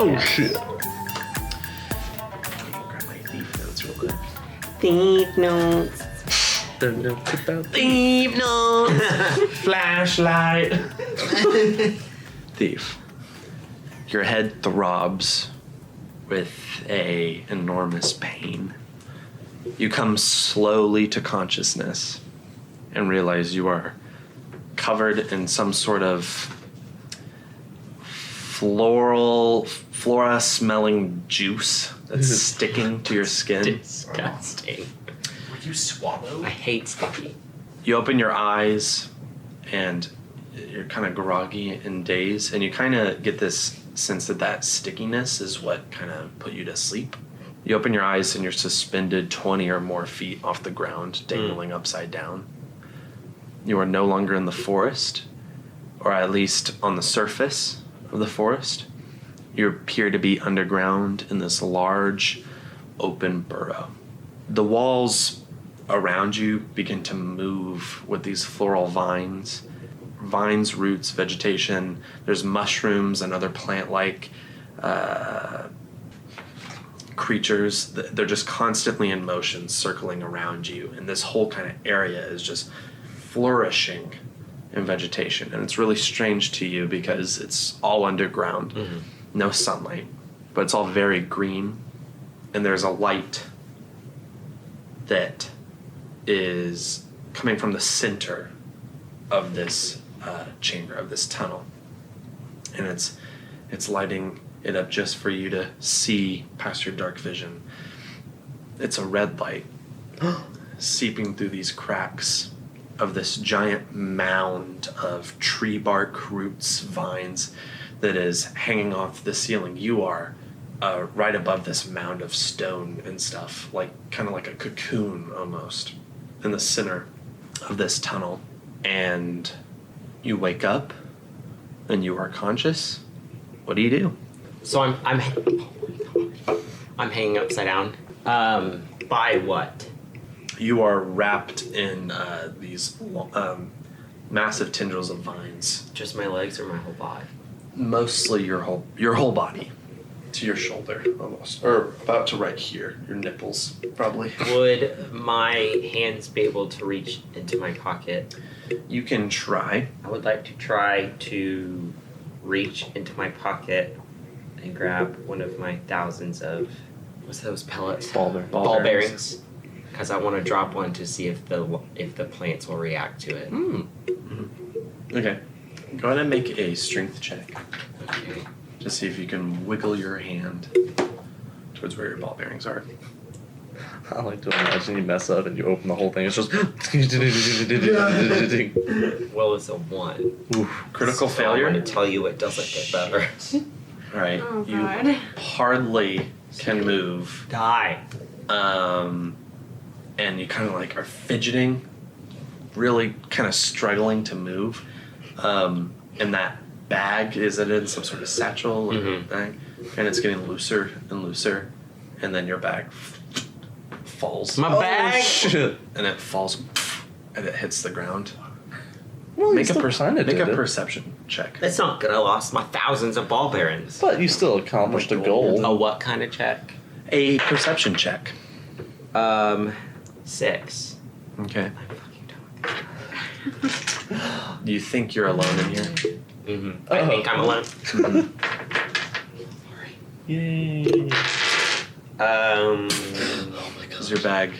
Oh shit. Grab my thief notes real quick. Thief notes. Thief notes. Flashlight. Thief. Your head throbs with a enormous pain. You come slowly to consciousness and realize you are covered in some sort of flora smelling juice that's sticking to your skin. Disgusting. Would you swallow? I hate sticky. You open your eyes and you're kind of groggy and dazed, and you kind of get this sense that stickiness is what kind of put you to sleep. You open your eyes and you're suspended 20 or more feet off the ground, dangling upside down. You are no longer in the forest, or at least on the surface of the forest. You appear to be underground in this large, open burrow. The walls around you begin to move with these floral vines, roots, vegetation. There's mushrooms and other plant-like creatures. They're just constantly in motion, circling around you, and this whole kind of area is just flourishing in vegetation. And it's really strange to you because it's all underground, no sunlight, but it's all very green, and there's a light that is coming from the center of this chamber, of this tunnel, and it's lighting it up just for you to see past your dark vision. It's a red light seeping through these cracks of this giant mound of tree bark, roots, vines that is hanging off the ceiling. You are right above this mound of stone and stuff, like kind of like a cocoon almost, in the center of this tunnel. And you wake up and you are conscious. What do you do? So I'm hanging upside down. By what? You are wrapped in these massive tendrils of vines. Just my legs or my whole body? Mostly your whole body, to your shoulder almost, or about to right here, your nipples probably. Would my hands be able to reach into my pocket? You can try. I would like to try to reach into my pocket and grab one of my thousands of, what's those pellets? Ball bearings. Because I want to drop one to see if the plants will react to it. Okay. Go ahead and make a strength check Okay. to see if you can wiggle your hand towards where your ball bearings are. I like to imagine you mess up and you open the whole thing. It's just. Well, it's a 1. Oof, critical So failure. I'm going to tell you it doesn't get better. All right. Oh, You God. hardly can move. Die. And you kind of like are fidgeting, really kind of struggling to move. And that bag, is it in some sort of satchel or bag? And it's getting looser and looser. And then your bag falls. My bag. Shit. And it falls and it hits the ground. Well, Make a kinda make did a it. perception check. It's not good. I lost my thousands of ball bearings. But you still accomplished a goal. A what kind of check? A perception check. 6. Okay. I'm fucking done with Do you think you're alone in here? this. I think I'm alone. Yay. As your bag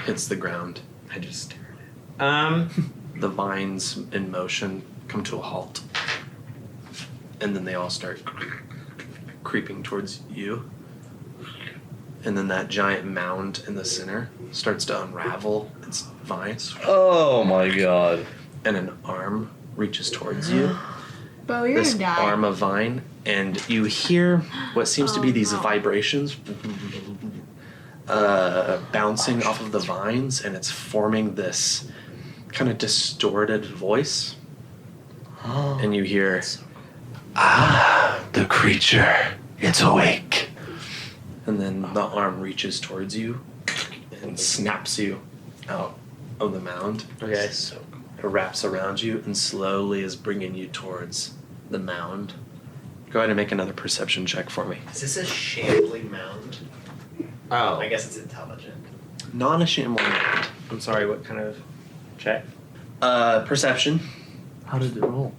hits the ground, I just stared at it. the vines in motion come to a halt. And then they all start creeping towards you. And then that giant mound in the center starts to unravel its vines. Oh my god. And an arm reaches towards you. Bo, you're This gonna die. arm of vine. And you hear what seems to be these vibrations bouncing off of the vines. And it's forming this kind of distorted voice. And you hear, the creature, it's awake. And then the arm reaches towards you and snaps you out of the mound. Okay. So it wraps around you and slowly is bringing you towards the mound. Go ahead and make another perception check for me. Is this a shambling mound? Oh, I guess it's intelligent. Not a shambling mound. I'm sorry. What kind of check? Perception. How did it roll?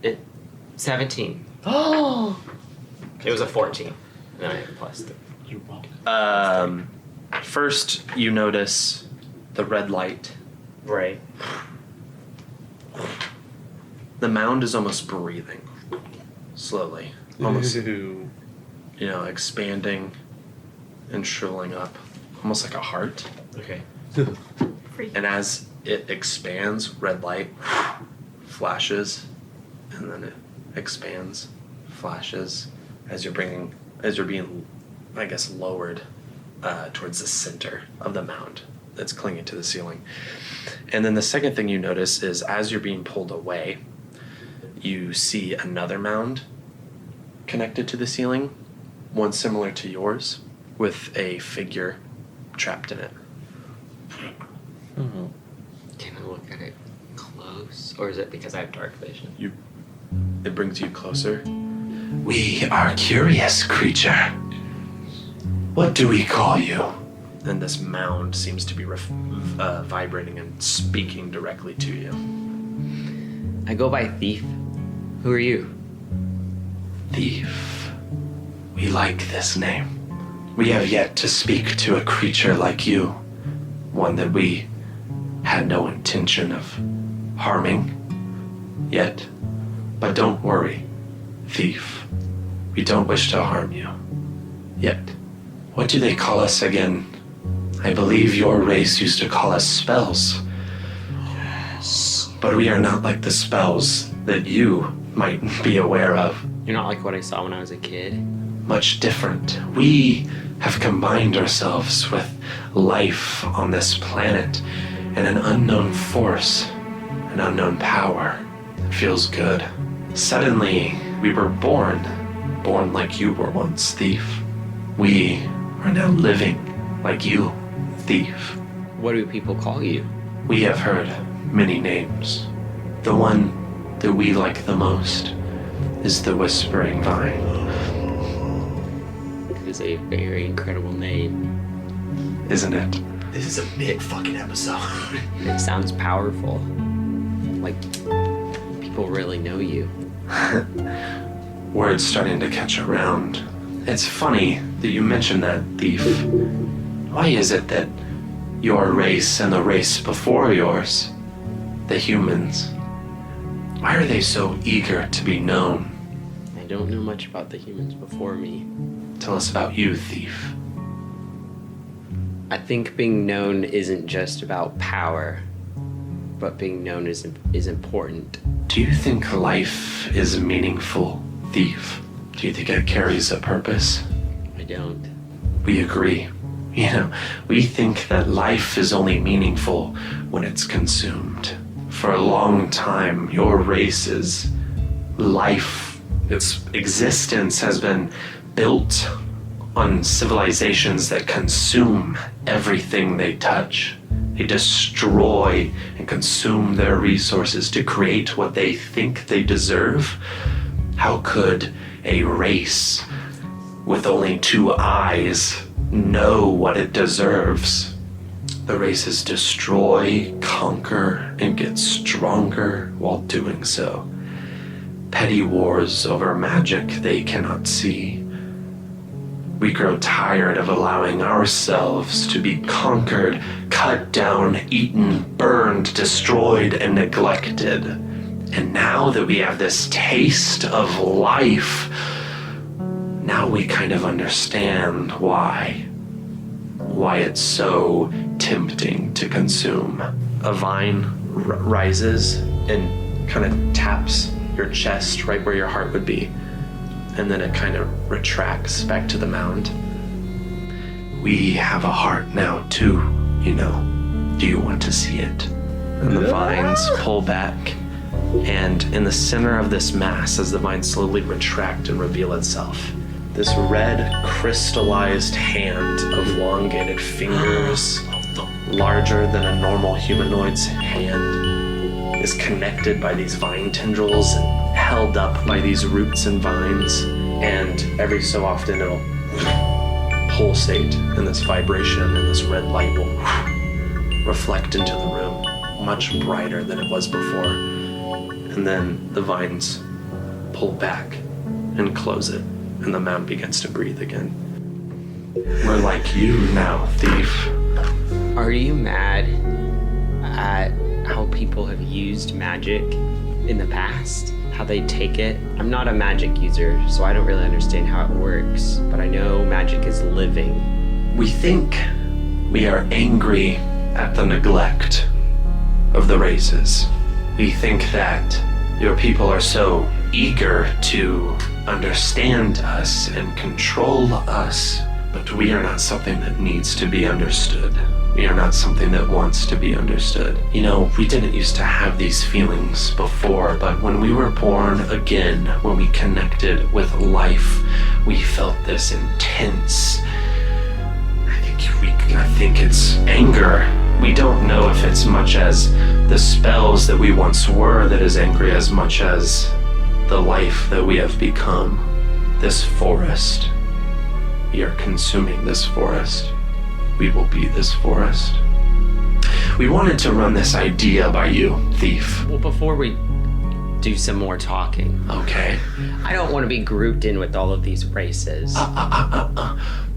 17. Oh! It was a 14. And I had plus 3. You rolled. First, you notice the red light. Right. The mound is almost breathing. Slowly. Almost, Ew. expanding and shriveling up. Almost like a heart. Okay. And as it expands, red light flashes, and then it expands, flashes, as you're being, I guess, lowered towards the center of the mound that's clinging to the ceiling. And then the second thing you notice is as you're being pulled away, you see another mound connected to the ceiling, one similar to yours, with a figure trapped in it. Oh. Can I look at it close? Or is it because I have dark vision? It brings you closer. We are curious, creature. What do we call you? And this mound seems to be vibrating and speaking directly to you. I go by Thief. Who are you? Thief. We like this name. We have yet to speak to a creature like you. One that we had no intention of harming yet. But don't worry, Thief. We don't wish to harm you. Yet. What do they call us again? I believe your race used to call us spells. Yes. But we are not like the spells that you might be aware of. You're not like what I saw when I was a kid. Much different. We have combined ourselves with life on this planet and an unknown force, an unknown power. It feels good. Suddenly, we were born like you were once, Thief. We are now living like you, Thief. What do people call you? We have heard many names. The one that we like the most is the Whispering Vine. It is a very incredible name. Isn't it? This is a big fucking episode. It sounds powerful. Like people really know you. Word's starting to catch around. It's funny that you mention that, Thief. Why is it that your race and the race before yours, the humans, why are they so eager to be known? I don't know much about the humans before me. Tell us about you, Thief. I think being known isn't just about power, but being known is important. Do you think life is meaningful, Thief? Do you think it carries a purpose? I don't. We agree. We think that life is only meaningful when it's consumed. For a long time, your race's life, its existence has been built on civilizations that consume everything they touch. They destroy and consume their resources to create what they think they deserve. How could a race with only 2 eyes know what it deserves? The races destroy, conquer, and get stronger while doing so. Petty wars over magic they cannot see. We grow tired of allowing ourselves to be conquered, cut down, eaten, burned, destroyed, and neglected. And now that we have this taste of life, now we kind of understand why it's so tempting to consume. A vine rises and kind of taps your chest right where your heart would be. And then it kind of retracts back to the mound. We have a heart now too, Do you want to see it? And the vines pull back. And in the center of this mass, as the vines slowly retract and reveal itself, this red crystallized hand of elongated fingers, larger than a normal humanoid's hand, is connected by these vine tendrils and held up by these roots and vines. and every so often it'll pulsate, and this vibration and this red light will reflect into the room, much brighter than it was before. And then the vines pull back and close it, and the mound begins to breathe again. We're like you now, thief. Are you mad at how people have used magic in the past? How they take it? I'm not a magic user, so I don't really understand how it works, but I know magic is living. We think we are angry at the neglect of the races. We think that your people are so eager to understand us and control us, but we are not something that needs to be understood. We are not something that wants to be understood. You know, we didn't used to have these feelings before, but when we were born again, when we connected with life, we felt this intense, I think it's anger. We don't know if it's much as the spells that we once were that is angry as much as the life that we have become. This forest. We are consuming this forest. We will be this forest. We wanted to run this idea by you, thief. Well, before we do some more talking, Okay. I don't want to be grouped in with all of these races.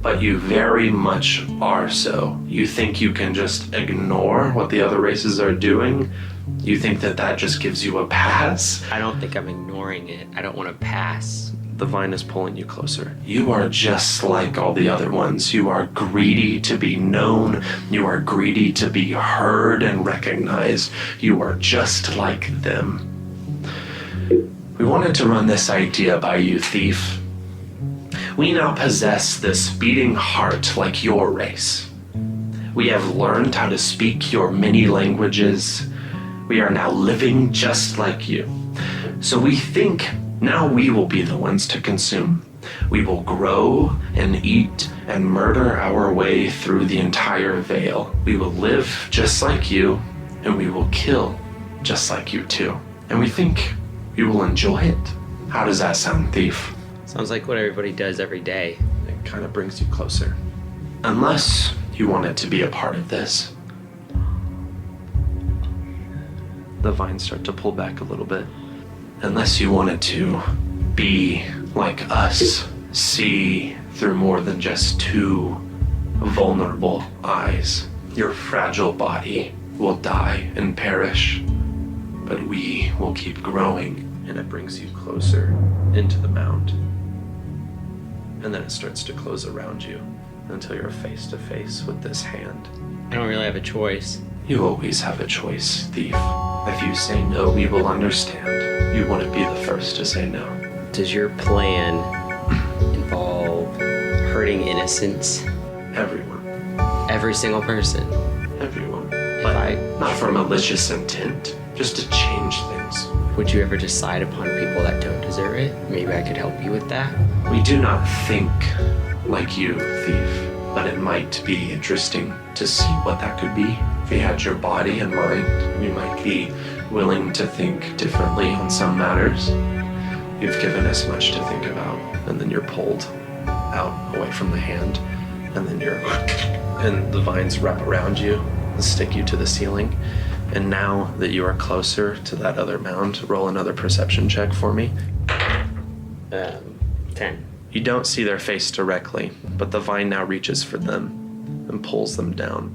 But you very much are so. You think you can just ignore what the other races are doing? You think that that just gives you a pass? I don't think I'm ignoring it. I don't want to pass. The vine is pulling you closer. You are just like all the other ones. You are greedy to be known. You are greedy to be heard and recognized. You are just like them. We wanted to run this idea by you, thief. We now possess this beating heart like your race. We have learned how to speak your many languages. We are now living just like you. So we think now we will be the ones to consume. We will grow and eat and murder our way through the entire Vale. We will live just like you, and we will kill just like you too. And we think we will enjoy it. How does that sound, thief? Sounds like what everybody does every day. It kind of brings you closer. Unless you wanted to be a part of this. The vines start to pull back a little bit. Unless you wanted to be like us, see through more than just two vulnerable eyes. Your fragile body will die and perish, but we will keep growing. And it brings you closer into the mound. And then it starts to close around you until you're face to face with this hand. I don't really have a choice. You always have a choice, thief. If you say no, we will understand. You want to be the first to say no. Does your plan involve hurting innocents? Everyone. Every single person? Everyone. If But not for malicious intent, just to change things. would you ever decide upon people that don't deserve it? Maybe I could help you with that. We do not think like you, thief, but it might be interesting to see what that could be. If we had your body and mind, we might be willing to think differently on some matters. You've given us much to think about. And then you're pulled out away from the hand. And then and the vines wrap around you and stick you to the ceiling. And now that you are closer to that other mound, roll another perception check for me. 10. You don't see their face directly, but the vine now reaches for them and pulls them down.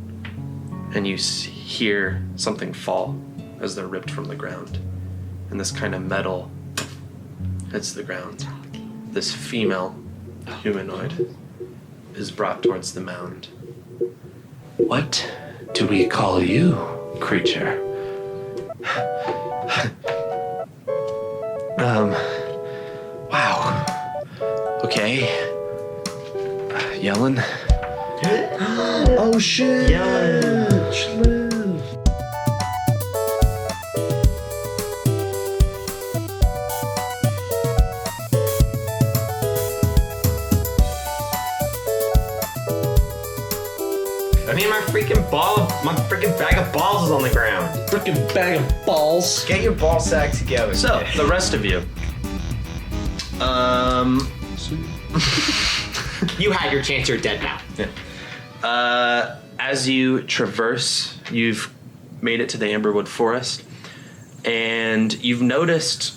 And you hear something fall as they're ripped from the ground. And this kind of metal hits the ground. This female humanoid is brought towards the mound. What do we call you, creature? Wow. Okay. Yellen. Oh shit! I mean, my freaking bag of balls is on the ground. Freaking bag of balls. Get your ball sack together. So, the rest of you. You had your chance. You're dead now. As you traverse, you've made it to the Amberwood Forest, and you've noticed,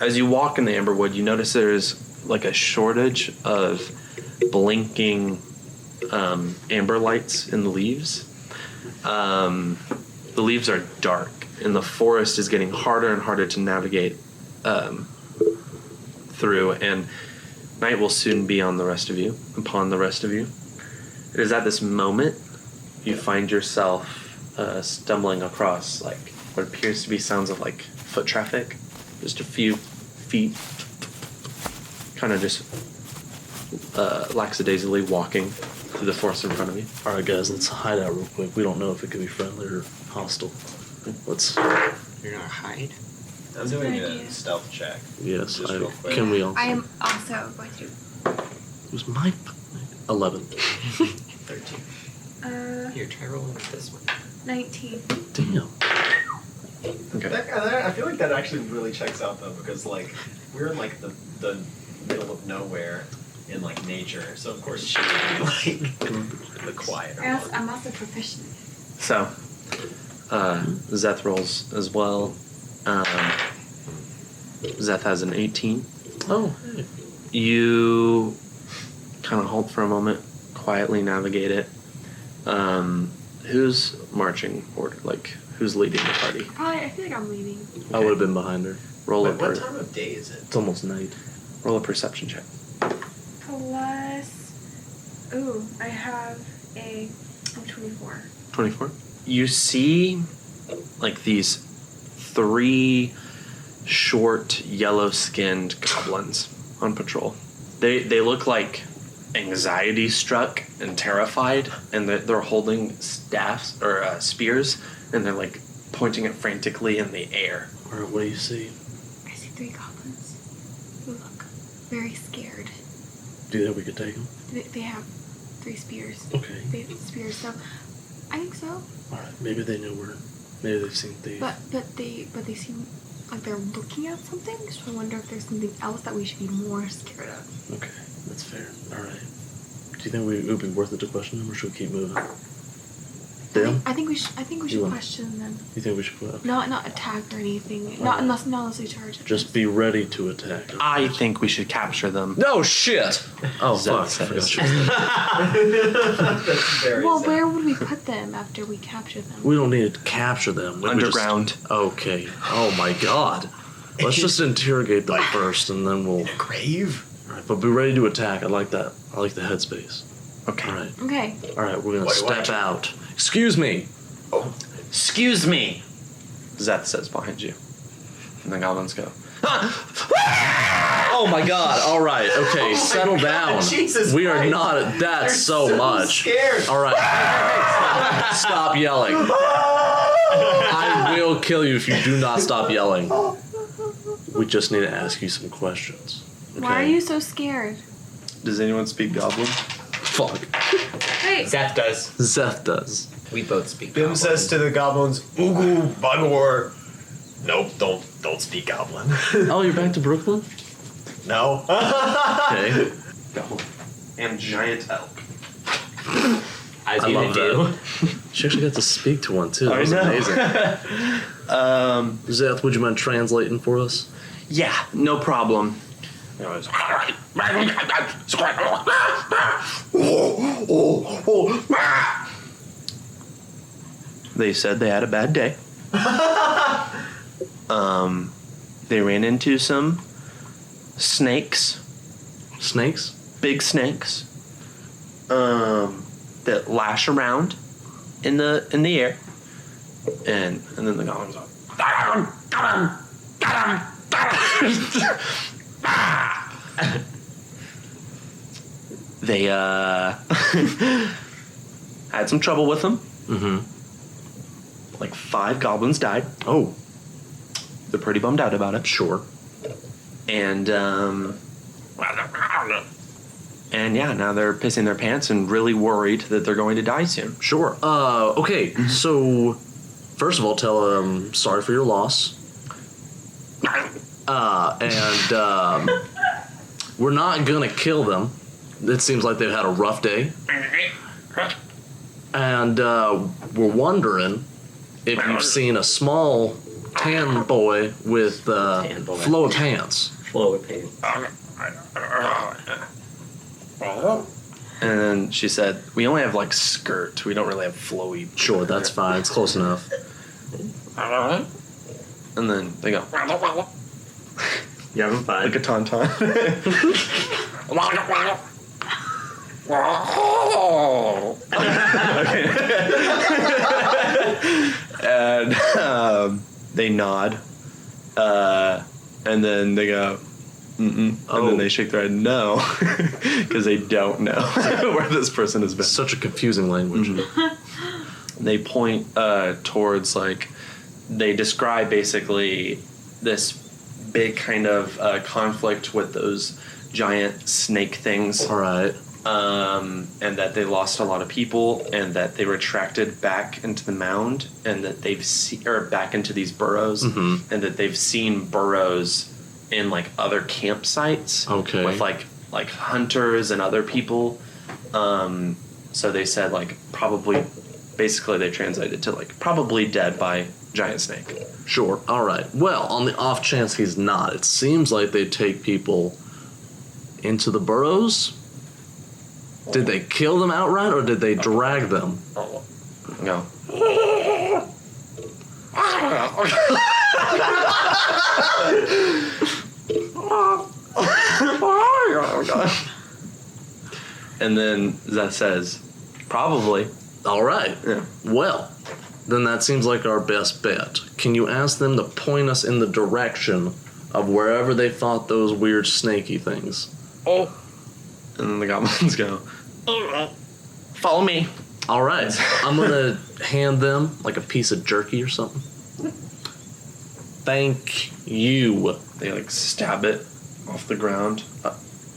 as you walk in the Amberwood, you notice there's like a shortage of blinking amber lights in the leaves. The leaves are dark, and the forest is getting harder and harder to navigate through, and night will soon be upon the rest of you. It is at this moment you find yourself stumbling across like what appears to be sounds of like foot traffic, just a few feet, kind of just lackadaisically walking through the forest in front of you. All right, guys, let's hide out real quick. We don't know if it could be friendly or hostile. Let's. You're gonna hide. I'm doing Good a idea. stealth check. Yes. Just real quick. Can we all? I am also going to. It was my 11. 13. Here, try rolling with this one. 19. Damn. Okay. I feel like that actually really checks out though, because like we're in like the middle of nowhere in like nature, so of course she would be like the quieter one. I'm also proficient. So, Zeth rolls as well. Zeth has an 18. Oh. Hey. You kind of halt for a moment, quietly navigate it. Who's marching order? Like, who's leading the party? Probably, I feel like I'm leading. I would have been behind her. Roll Wait, a what time of day is it? It's almost night. roll a perception check. Plus. Ooh, I have a. I'm 24. 24. You see, like these 3 short, yellow-skinned goblins on patrol. They look like anxiety-struck and terrified, and they're holding staffs or spears, and they're like pointing it frantically in the air. All right, what do you see? I see 3 goblins who look very scared. Do you think we could take them? They have 3 spears. Okay. They have spears, so I think so. All right. Maybe they know we're. Maybe they've seen thieves. But they seem like they're looking at something. So I wonder if there's something else that we should be more scared of. Okay, that's fair. All right. Do you think it would be worth it to question them, or should we keep moving? Them? I think we should You want- question them. You think we should put? Not attack or anything. Not unless they charge. At Just us. be ready to attack. I think we should capture them. No shit. Oh Zeth fuck! I says. forgot you. That's very Well, sad. where would we put them after we capture them? We don't need to capture them. We Underground. Just, okay. Oh my god. Let's just interrogate them first, and then we'll. Grave? All right, but be ready to attack. I like that. I like the headspace. Okay. All right. Okay. All right. We're gonna Wait, step what? out. Excuse me. Oh. Excuse me, Zeth says behind you. And the goblins go, Oh my god. All right. Okay. Settle down. Jesus we are Christ. not. That's They're so much. Scared. All right. Stop yelling. I will kill you if you do not stop yelling. We just need to ask you some questions. Okay? Why are you so scared? does anyone speak goblin? Fuck. Hey. Zeth does. Zeth does. We both speak. Bim Goblin. says to the goblins, Ugu Bagor. Nope, don't speak goblin. Oh, you're back to Brooklyn? No. Okay. Goblin. And giant elk. As I you love do. She actually got to speak to one too. That I was know. amazing. Zeth, would you mind translating for us? Yeah, no problem. They said they had a bad day. They ran into some snakes, Snakes? big snakes, that lash around in the air, and then the goblins go, got him, got him. They had some trouble with them. Mm-hmm. Like 5 goblins died. Oh, They're pretty bummed out about it. sure. And yeah, now they're pissing their pants and really worried that they're going to die soon. Sure. Okay, so first of all, tell them sorry for your loss. And we're not gonna kill them. It seems like they've had a rough day. And we're wondering if you've seen a small tan boy with flowy pants. Flow pants. And then she said, we only have like skirt. We don't really have flowy. Sure, that's fine. It's close enough. And then they go, You having fun? like a tauntaun. And they nod. And then they go, mm-mm. And then they shake their head no, because they don't know where this person has been. Such a confusing language. They point towards, like, they describe basically this big kind of conflict with those giant snake things. All right. And that they lost a lot of people, and that they retracted back into the mound, and that they've back into these burrows, and that they've seen burrows in like other campsites, Okay. with like hunters and other people. So they said like probably, basically they translated to like probably dead by giant snake. Sure. All right. Well, on the off chance he's not, it seems like they take people into the burrows. Did they kill them outright, or did they drag them? No. And then Zeth says, probably. All right. Yeah. Well, then that seems like our best bet. Can you ask them to point us in the direction of wherever they fought those weird snaky things? Oh. And then the goblins go, follow me. All right. I'm going to hand them like a piece of jerky or something. Thank you. They like stab it off the ground,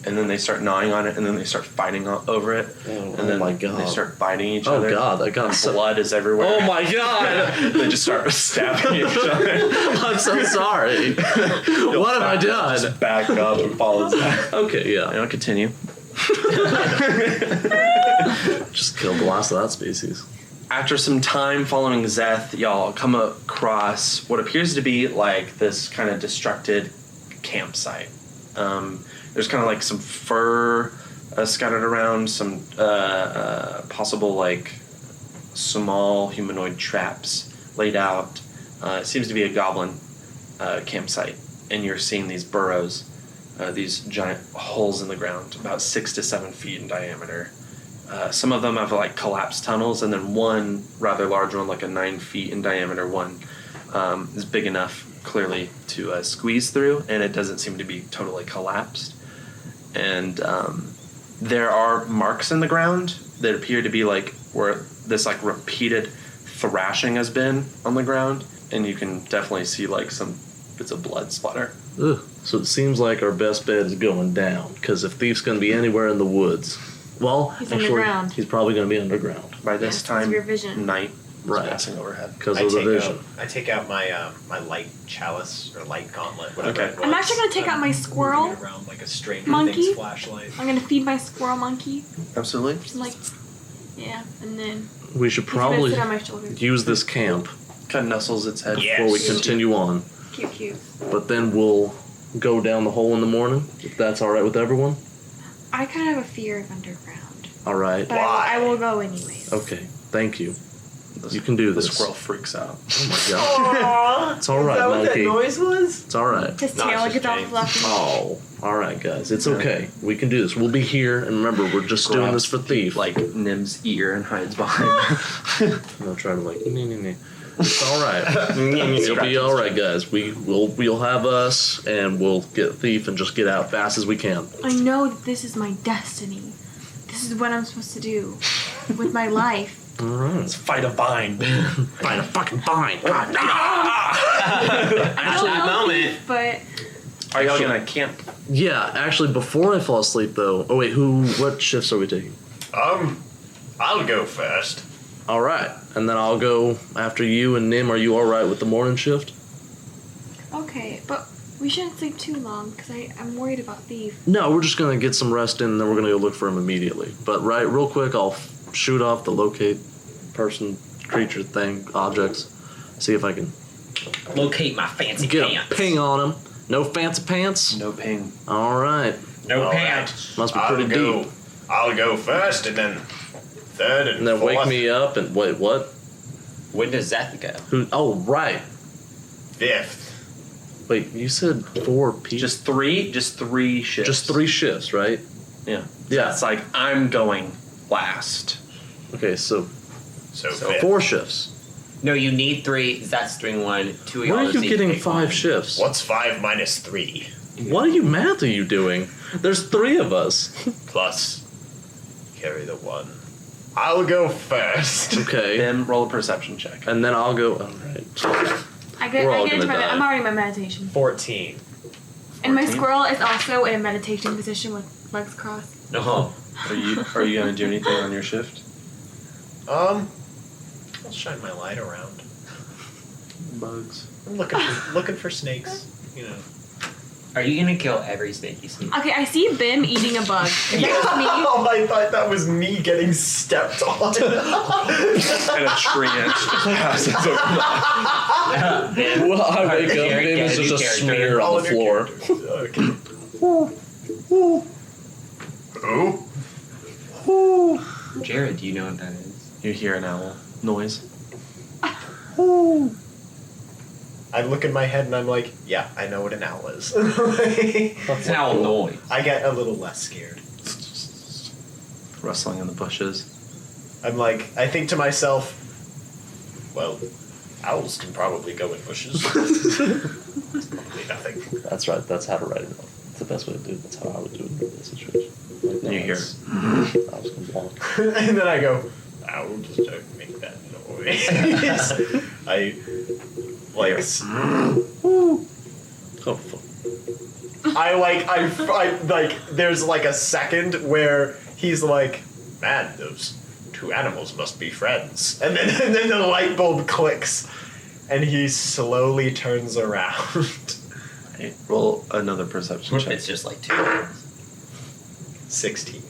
and then they start gnawing on it, and then they start fighting over it. And then my God. they start biting each Oh, other. God. That got so... Blood is everywhere. Oh, my God. They just start stabbing each other. I'm so sorry. What have I done? Just back up and follow Zeth. Okay, yeah. And I'll continue. Just killed the last of that species. After some time following Zeth, y'all come across what appears to be like this kind of destructed campsite. There's kind of like some fur scattered around, some possible like small humanoid traps laid out. It seems to be a goblin campsite, and you're seeing these burrows, these giant holes in the ground, about 6 to 7 feet in diameter. Some of them have like collapsed tunnels, and then one rather large one, like a 9 feet in diameter one, is big enough clearly to squeeze through, and it doesn't seem to be totally collapsed. And there are marks in the ground that appear to be like where this like repeated thrashing has been on the ground, and you can definitely see like some bits of blood splatter. Ugh. So it seems like our best bet is going down, because if Thief's going to be anywhere in the woods, well, He's actually, underground. he's probably going to be underground. By this Yes, time, it's your vision. night is Right. passing overhead. Because of the vision. I take out my my light chalice or light gauntlet, whatever Okay. it was. I'm actually gonna take out my moving squirrel it around like a Stranger monkey. Things flashlight. I'm gonna feed my squirrel monkey. Absolutely. Just like, yeah, and then We should he's gonna probably sit on my shoulder. use this camp Kind of nuzzles its head. Yeah. before we Yes. continue on. Cute, cute. But then we'll go down the hole in the morning, if that's all right with everyone. I kind of have a fear of underground, All right. but I will go anyways. Okay. Thank you. You can do The this. squirrel freaks out. Oh my god. It's all right, monkey. was? It's all right. His No, tail it's gets just all James. fluffy. Oh, all right, guys. It's okay. We can do this. We'll be here, and remember, we're just doing this for Thief. Like Nim's ear and hides behind. I'll try to like. It's all right. It'll be all right, guys. We'll have us, and we'll get Thief and just get out fast as we can. I know that this is my destiny. This is what I'm supposed to do with my life. All right. Fight a bind. Find a fucking bind. God. I don't that know, moment. but Are y'all gonna camp? Yeah, actually, before I fall asleep, though. Oh wait, what shifts are we taking? I'll go first. All right, and then I'll go after you and Nim. Are you all right with the morning shift? okay. But We shouldn't sleep too long because I'm worried about thieves. No, we're just gonna get some rest in, and then we're gonna go look for him immediately. But real quick, I'll shoot off the locate person, creature, thing, objects. See if I can Locate my fancy get pants. a ping on him. No fancy pants. No ping. All right, No All pants. must be pretty deep. I'll go first, and then third, and And then fourth, wake me up and wait. What? When does Zeth go? Who? Oh, right. fifth. Wait, you said 4 people. Just three shifts. Just 3 shifts, right? Yeah. Yeah. It's like, I'm going last. Okay, so So fifth. 4 shifts. No, you need 3. Zeth's doing 1. 2 of y'all Where are just you need to getting pick 5 one. shifts? What's 5 minus 3? What math are you doing? There's 3 of us. Plus, carry the 1. I'll go first. Okay. Then roll a perception check. And then I'll go. All right. We're all gonna die. I'm already in my meditation. 14. And my 14? squirrel is also in a meditation position with legs crossed. No. Are you gonna do anything on your shift? I'll shine my light around. Bugs. I'm looking for snakes. You know. Are you gonna kill every snake you see? Okay, I see Bim eating a bug. Is that just me? Oh, I thought that was me getting stepped on. And a tree ant passes over. Well, I wake up, Character, Bim is just a character. smear on the floor. Who? Jared, do you know what that is? You hear an owl noise. I look in my head and I'm like, yeah, I know what an owl is. It's an owl noise. I get a little less scared. Rustling in the bushes. I'm like, I think to myself, well, owls can probably go in bushes. Probably nothing. That's right. That's how to write it. That's the best way to do it. That's how I would do it in this situation. Like, You hear it's- I was gonna walk. And then I go, owl, just don't make that noise. I like. Oh, fuck. I like. There's like a second where he's like, man, those 2 animals must be friends, and then the light bulb clicks, and he slowly turns around. Hey, roll another perception check. It's just like 2. 16.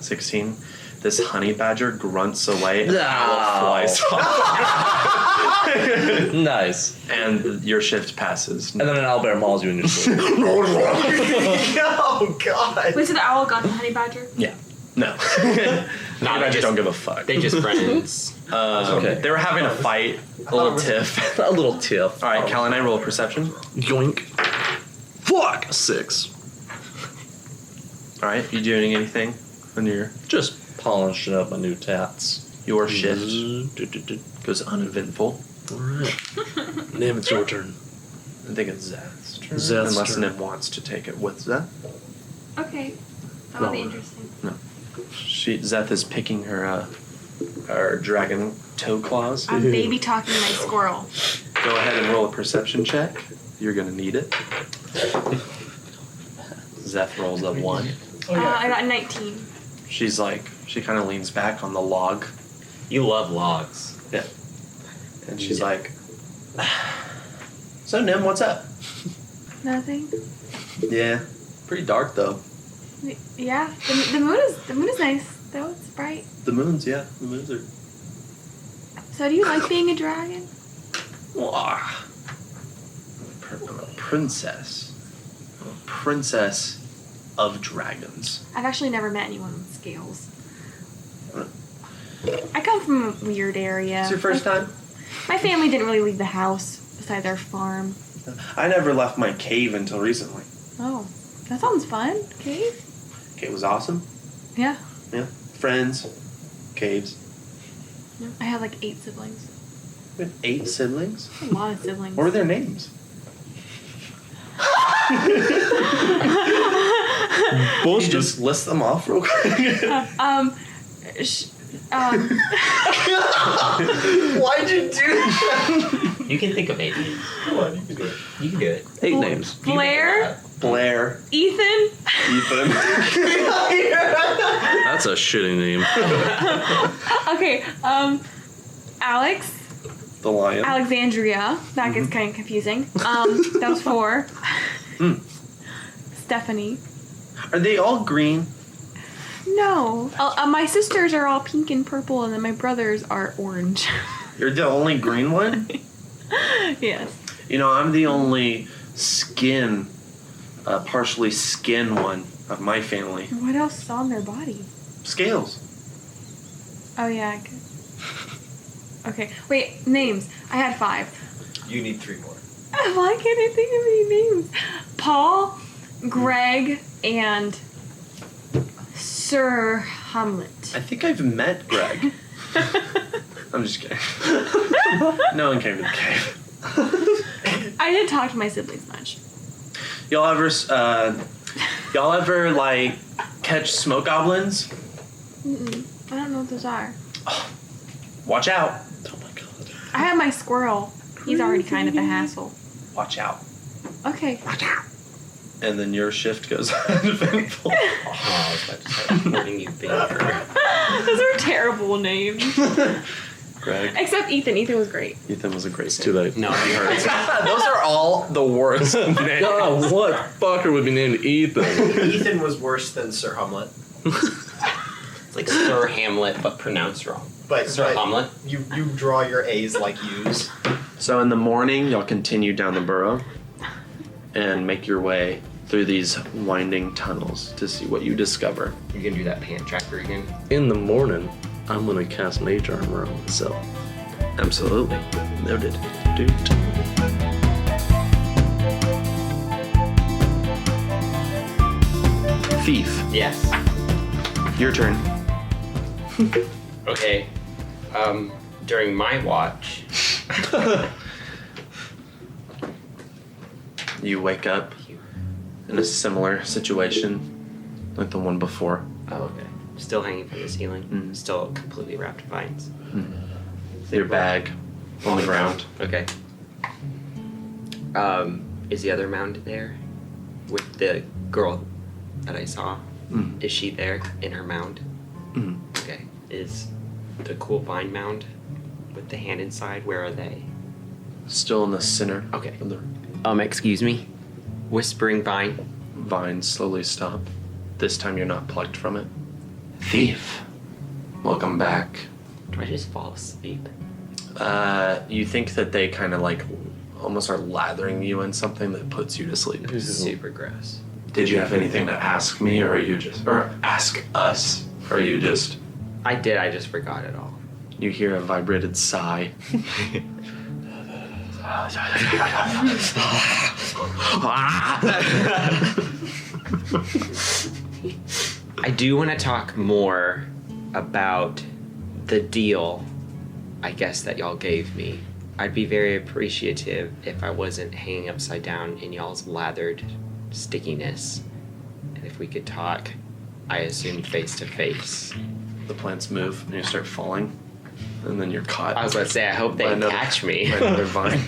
16. This honey badger grunts away and No. owl flies off. Nice. And your shift passes. And then an owlbear mauls you in your sleep. Oh God. Wait, so the owl got the honey badger? Yeah. No. Nah, Honey badgers don't give a fuck. They just friends. Okay. They were having a fight, a little tiff. A little tiff. All right, Cal and I roll a perception. Yoink. Fuck. 6. All right, you doing anything on your Just polishing up my new tats. shift? Do-do-do. Goes uneventful. Alright. Nim, it's your turn. I think it's Zeth's turn. Zeth's Unless turn. Nim wants to take it with Zeth. Okay. That would be No. interesting. Zeth is picking her dragon toe claws. I'm baby talking my squirrel. Go ahead and roll a perception check. You're gonna need it. Zeth rolls a 1. I got 19. She kind of leans back on the log. You love logs. Yeah. And she's like, so Nim, what's up? Nothing. Yeah. Pretty dark though. Yeah. The moon is nice though. It's bright. The moons are. So do you like being a dragon? I'm a princess. I'm a princess of dragons. I've actually never met anyone with scales. I come from a weird area. It's your first time? My family didn't really leave the house besides our farm. I never left my cave until recently. Oh, that sounds fun. Cave? Cave was awesome. Yeah. Yeah. Friends. Caves. I have like 8 siblings. We had 8 siblings. A lot of siblings. What were their names? Can you just list them off real quick? Why'd you do that? You can think of 8 names. What? You can do it. You can do it. 8 names. Blair, Blair. Ethan, Ethan. That's a shitty name. okay, Alex, The lion. Alexandria, that gets kind of confusing. That was 4. Stephanie. Are they all green? No. My sisters are all pink and purple, and then my brothers are orange. You're the only green one? Yes. You know, I'm the only partially skin one of my family. What else is on their body? Scales. Oh, yeah. I could. Okay. Wait, names. I had 5. You need 3 more. Why can't I think of any names? Paul, Greg, and Sir Hamlet. I think I've met Greg. I'm just kidding. No one came to the cave. I didn't talk to my siblings much. Y'all ever like catch smoke goblins? Mm-mm. I don't know what those are. Watch out. Oh my god. I have my squirrel. He's already kind of a hassle. Watch out. Okay. And then your shift goes uneventful. Oh, I was about to say, I'm holding you bigger. Those are terrible names. Greg. Except Ethan. Ethan was great. Ethan was a great Too late. No, you heard. Those are all the worst names. Oh, what fucker would be named Ethan? Ethan was worse than Sir Hamlet. It's like Sir Hamlet, but pronounced wrong. But Sir Hamlet? You draw your A's like U's. So in the morning, y'all continue down the burrow and make your way through these winding tunnels to see what you discover. You can do that pan tracker again. In the morning, I'm gonna cast Mage Armor on myself. Absolutely. Noted. Dude. Thief. Yes. Your turn. Okay. During my watch, You wake up in a similar situation like the one before. oh, okay. Still hanging from the ceiling. Mhm. Still completely wrapped in vines. Your bag on the ground. Okay. Is the other mound there? With the girl that I saw? Mm. Is she there in her mound? Mm. Okay. Is the cool vine mound with the hand inside, where are they? Still in the center. Okay. Of the Excuse me? Whispering vine? vines slowly stop. This time you're not plucked from it. Thief. Welcome back. Do I just fall asleep? You think that they kind of like almost are lathering you in something that puts you to sleep. Super gross. Did you have anything to ask me, or are you just, or ask us, or are you just? I did, I just forgot it all. You hear a vibrated sigh. I do want to talk more about the deal, I guess, that y'all gave me. I'd be very appreciative if I wasn't hanging upside down in y'all's lathered stickiness. And if we could talk, I assume face to face. The plants move and you start falling, and then you're caught. I was about to say, I hope they by another- catch me. by another vine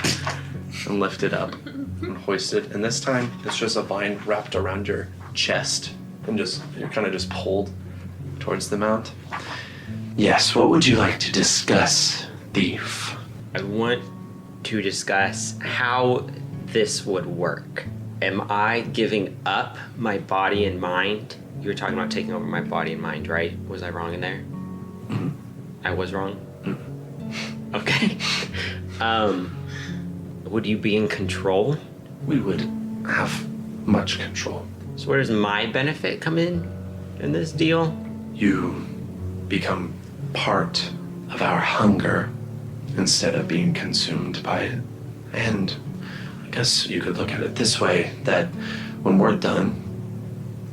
and lifted up and hoisted. And this time it's just a vine wrapped around your chest, and just you're kind of just pulled towards the mount. Yes. What would you like to discuss, thief? I want to discuss how this would work. Am I giving up my body and mind? You were talking about taking over my body and mind, right? Was I wrong in there? Mm-hmm. I was wrong? Okay. Would you be in control? We would have much control. So where does my benefit come in this deal? You become part of our hunger instead of being consumed by it. And I guess you could look at it this way, that when we're done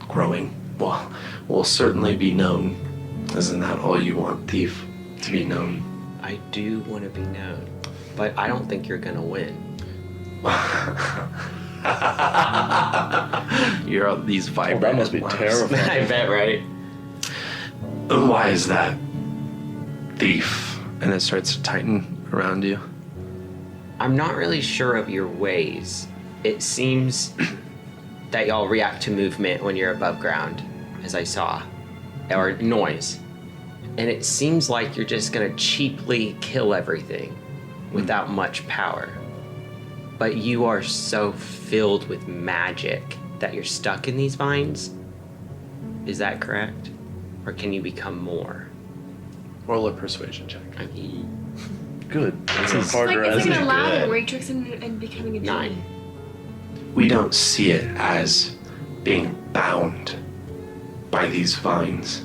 growing, well, we'll certainly be known. Isn't that all you want, thief? To be known? I do want to be known, but I don't think you're gonna win. You're these vibrating. that must be terrifying. I bet, right? Why is that, thief? And it starts to tighten around you. I'm not really sure of your ways. It seems that y'all react to movement when you're above ground, as I saw, or noise. And it seems like you're just gonna cheaply kill everything without much power. But you are so filled with magic that you're stuck in these vines? Is that correct? Or can you become more? Roll a persuasion check. I mean, Good. This is Like, harder it's as like an you elaborate matrix and becoming a 9. genie. We don't see it as being bound by these vines.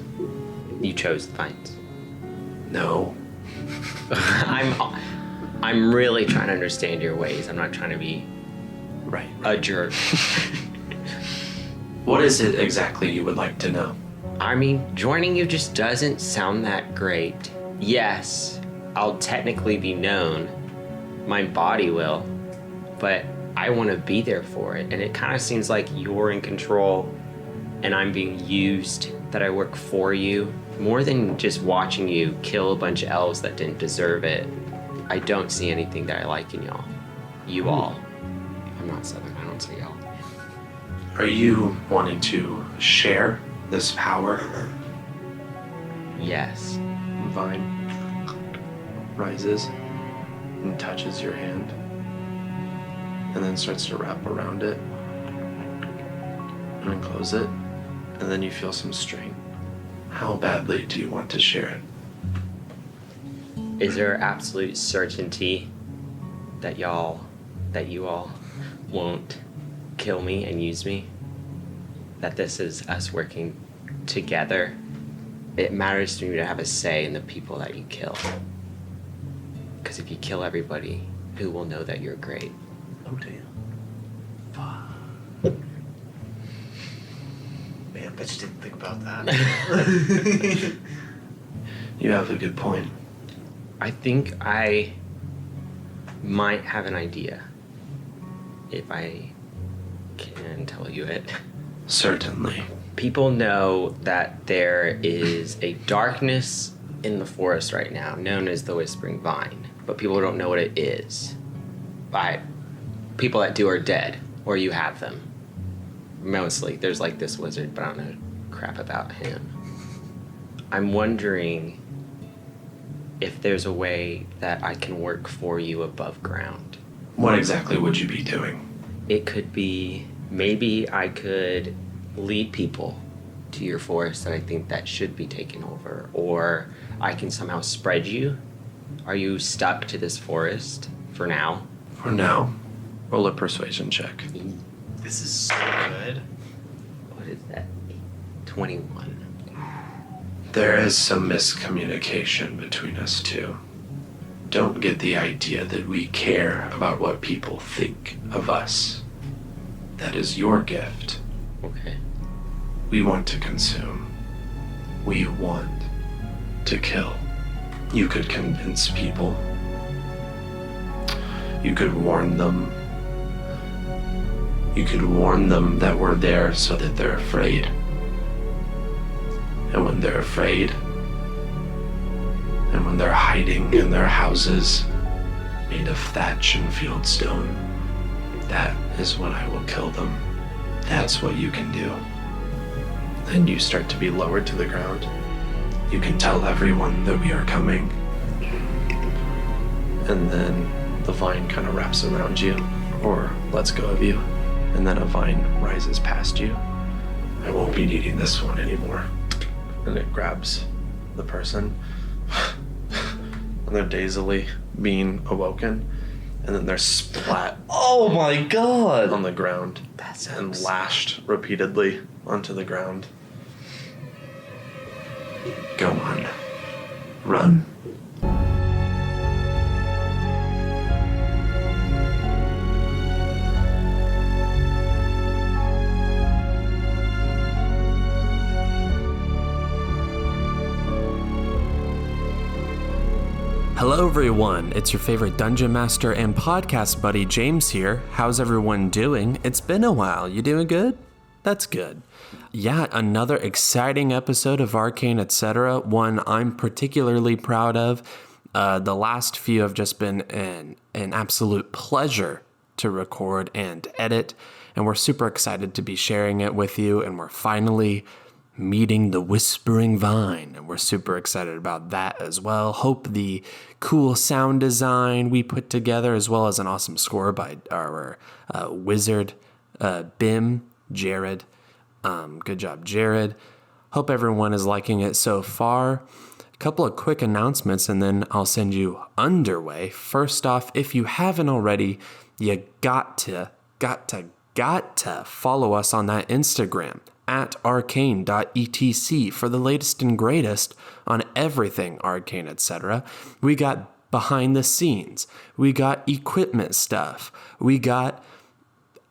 You chose the vines. No. I'm really trying to understand your ways. I'm not trying to be Right. a jerk. What is it exactly you would like to know? I mean, joining you just doesn't sound that great. Yes, I'll technically be known. My body will. But I want to be there for it. And it kind of seems like you're in control and I'm being used, that I work for you. More than just watching you kill a bunch of elves that didn't deserve it. I don't see anything that I like in y'all. You all. I'm not Southern, I don't say y'all. Are you wanting to share this power? Yes. Vine rises and touches your hand and then starts to wrap around it and then close it, and then you feel some strain. How badly do you want to share it? Is there absolute certainty that you all won't kill me and use me? That this is us working together? It matters to me to have a say in the people that you kill. Because if you kill everybody, who will know that you're great? Oh, damn. Man, bet you didn't think about that. You have a good point. I think I might have an idea. If I can tell you it. Certainly. People know that there is a darkness in the forest right now, known as the Whispering Vine, but people don't know what it is. People that do are dead, or you have them. Mostly. There's like this wizard, but I don't know crap about him. I'm wondering if there's a way that I can work for you above ground. What exactly would you be doing? It could be, maybe I could lead people to your forest that I think that should be taken over, or I can somehow spread you. Are you stuck to this forest for now? For now. Roll a persuasion check. This is so good. What is that? 21. There is some miscommunication between us two. Don't get the idea that we care about what people think of us. That is your gift. Okay. We want to consume. We want to kill. You could convince people. You could warn them. You could warn them that we're there so that they're afraid. And when they're afraid, and when they're hiding in their houses made of thatch and fieldstone, that is when I will kill them. That's what you can do. Then you start to be lowered to the ground. You can tell everyone that we are coming. And then the vine kind of wraps around you or lets go of you. And then a vine rises past you. I won't be needing this one anymore. And it grabs the person. And they're dazedly being awoken. And then they're splat Oh my god! on the ground and lashed repeatedly onto the ground. Go on. Run. Hello everyone, it's your favorite Dungeon Master and podcast buddy James here. How's everyone doing? It's been a while. You doing good? That's good. Yeah, another exciting episode of Arcane Etc. One I'm particularly proud of. The last few have just been an absolute pleasure to record and edit, and we're super excited to be sharing it with you, and we're finally meeting the Whispering Vine, and we're super excited about that as well. Hope the cool sound design we put together, as well as an awesome score by our wizard, Bim, Jared. Good job, Jared. Hope everyone is liking it so far. A couple of quick announcements, and then I'll send you underway. First off, if you haven't already, you got to follow us on that Instagram at arcane.etc for the latest and greatest on everything Arcane Etc. We got behind the scenes. We got equipment stuff. We got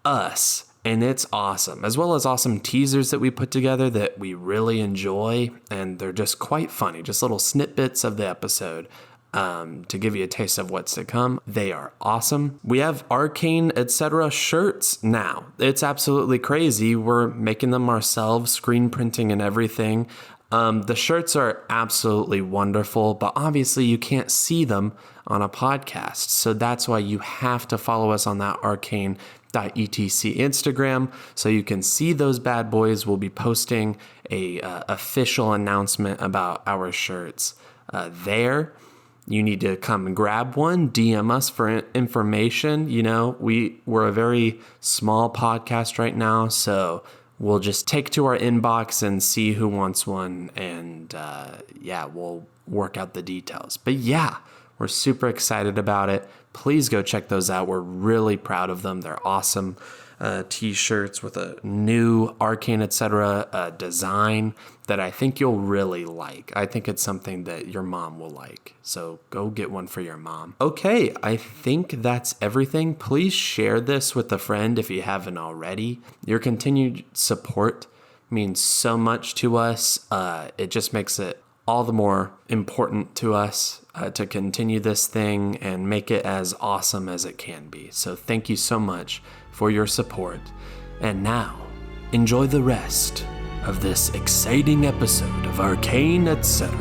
us, and it's awesome, as well as awesome teasers that we put together that we really enjoy, and they're just quite funny, just little snippets of the episode to give you a taste of what's to come. They are awesome. We have Arcane Etc. shirts now. It's absolutely crazy. We're making them ourselves, screen printing and everything. The shirts are absolutely wonderful, but obviously you can't see them on a podcast. So that's why you have to follow us on that arcane.etc Instagram so you can see those bad boys. We'll be posting a official announcement about our shirts there. You need to come and grab one, DM us for information. You know, we're a very small podcast right now, so we'll just take to our inbox and see who wants one, and we'll work out the details. But yeah, we're super excited about it. Please go check those out. We're really proud of them. They're awesome t-shirts with a new Arcane Etc. Design that I think you'll really like. I think it's something that your mom will like. So go get one for your mom. Okay, I think that's everything. Please share this with a friend if you haven't already. Your continued support means so much to us. It just makes it all the more important to us to continue this thing and make it as awesome as it can be. So thank you so much for your support. And now, enjoy the rest of this exciting episode of Arcane Etc.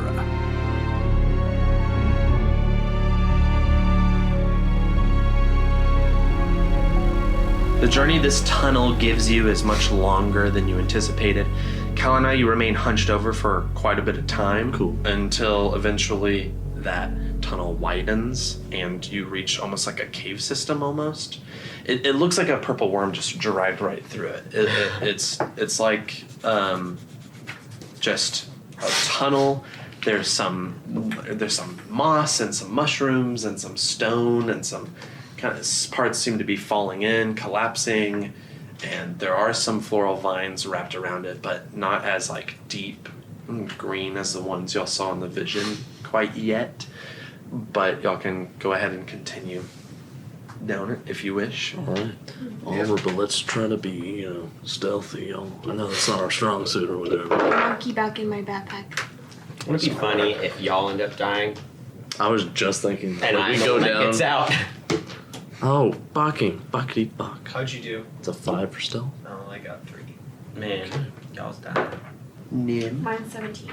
The journey this tunnel gives you is much longer than you anticipated. Cal and I, you remain hunched over for quite a bit of time. Cool. Until eventually that tunnel widens and you reach almost like a cave system almost. It looks like a purple worm just dragged right through it. It's like just a tunnel. There's some moss and some mushrooms and some stone and some kind of parts seem to be falling in, collapsing, and there are some floral vines wrapped around it, but not as like deep green as the ones y'all saw in the vision quite yet. But y'all can go ahead and continue down it if you wish. All right, Oliver, but let's try to be, stealthy. I know that's not our strong suit or whatever. Monkey back in my backpack. Wouldn't it be funny if y'all end up dying I was just thinking. and like, I'm we the go one that down. gets out? Oh, buckety buck. How'd you do? It's a 5 for stealth. Oh, I got 3. Man, y'all's dying. Mine's 17.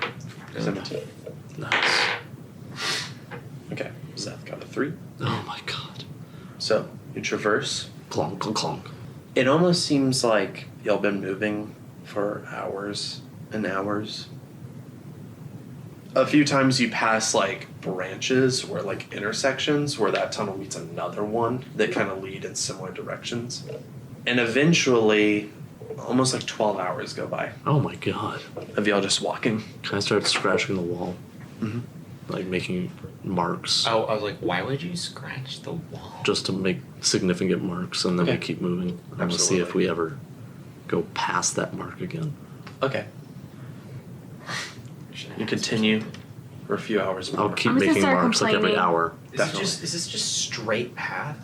17. Nice. Okay, Seth got a 3. Oh my god. So you traverse. Clonk, clonk, clonk. It almost seems like y'all been moving for hours and hours. A few times you pass like branches or like intersections where that tunnel meets another one that kind of lead in similar directions. And eventually, almost like 12 hours go by Oh my god. of y'all just walking. Can I start scratching the wall? Mhm. Like making marks. Oh, I was like, why would you scratch the wall? Just to make significant marks, and then we Okay. keep moving. I want to see if Absolutely. we ever go past that mark again. Okay. You continue for a few hours more. I'll keep I'm just gonna making start marks like every complaining. hour. Definitely. Is this just straight path?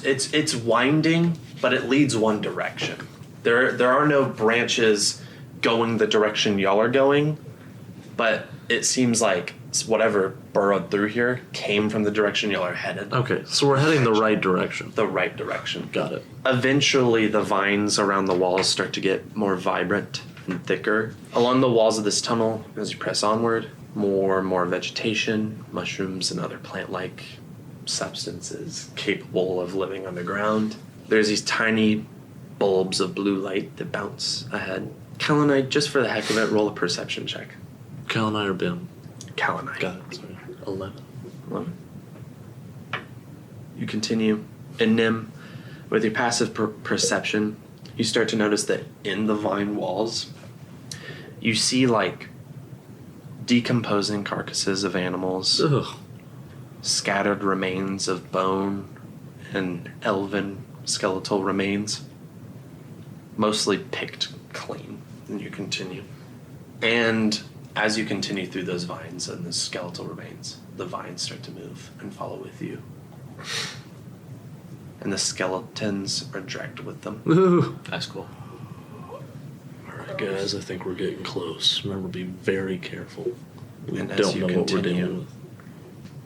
It's winding, but it leads one direction. There are no branches going the direction y'all are going, but it seems like whatever burrowed through here came from the direction y'all are headed. Okay, so we're heading the right direction. The right direction. Got it. Eventually, the vines around the walls start to get more vibrant and thicker. Along the walls of this tunnel, as you press onward, more and more vegetation, mushrooms, and other plant-like substances capable of living underground. There's these tiny bulbs of blue light that bounce ahead, Kalanite, just for the heck of it, roll a perception check. Cal and I are Bim. Kalanite. Got it. Sorry. 11. 11. You continue. And Nim, with your passive perception, you start to notice that in the vine walls, you see like decomposing carcasses of animals, Ugh. scattered remains of bone and elven skeletal remains, mostly picked clean. And you continue. And as you continue through those vines and the skeletal remains, the vines start to move and follow with you. And the skeletons are dragged with them. Ooh. That's cool. Alright, guys, I think we're getting close. Remember, be very careful. We And as don't you know what we're continue, dealing with.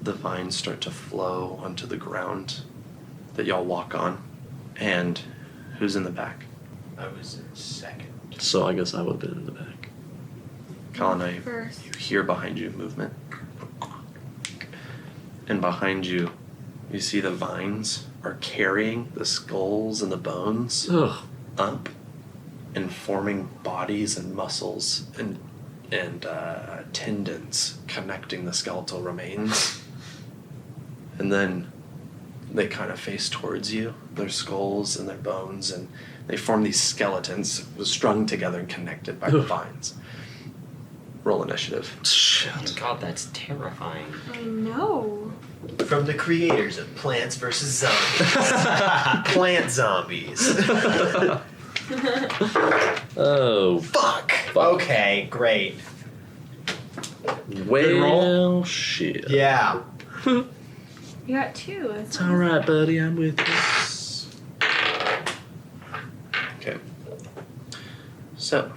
the vines start to flow onto the ground that y'all walk on. And who's in the back? I was in second. So I guess I would have been in the back. Kalanai, First. you hear behind you movement. And behind you, you see the vines are carrying the skulls and the bones Ugh. up and forming bodies and muscles and tendons connecting the skeletal remains. And then they kind of face towards you, their skulls and their bones, and they form these skeletons strung together and connected by the vines. Roll initiative. Shit. God, that's terrifying. I know. From the creators of Plants vs. Zombies. Plant zombies. Oh. Fuck. Okay, great. Well, shit. Yeah. You got 2. That's It's alright, buddy. I'm with you. Okay. So,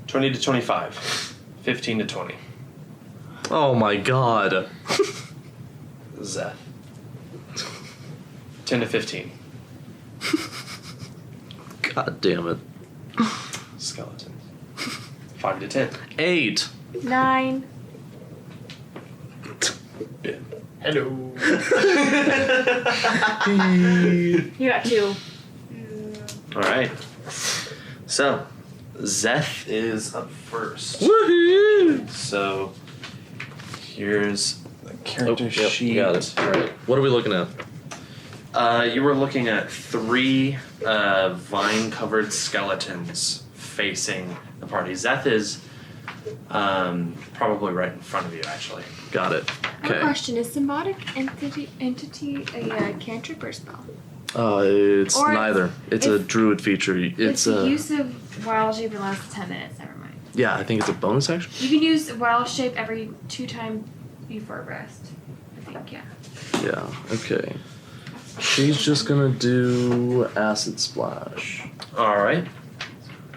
20 to 25, 15 to 20. Oh my god. Zeth. 10 to 15. God damn it. Skeleton. 5 to 10. 8. 9. Yeah. Hello. You got 2. All right. So, Zeth is up first. Woohoo! So, here's the character sheet. Got it. Alright. What are we looking at? You were looking at 3 vine-covered skeletons facing the party. Zeth is probably right in front of you, actually. Got it. I have a Okay. question. Is symbiotic entity a cantrip or spell? It's Or neither. It's a if- druid feature. It's the a use of wild shape in less than 10 minutes. Never mind. yeah. I think it's a bonus action. You can use wild shape every 2 times before rest. I think, yeah. Yeah. Okay. She's just gonna do acid splash. All right.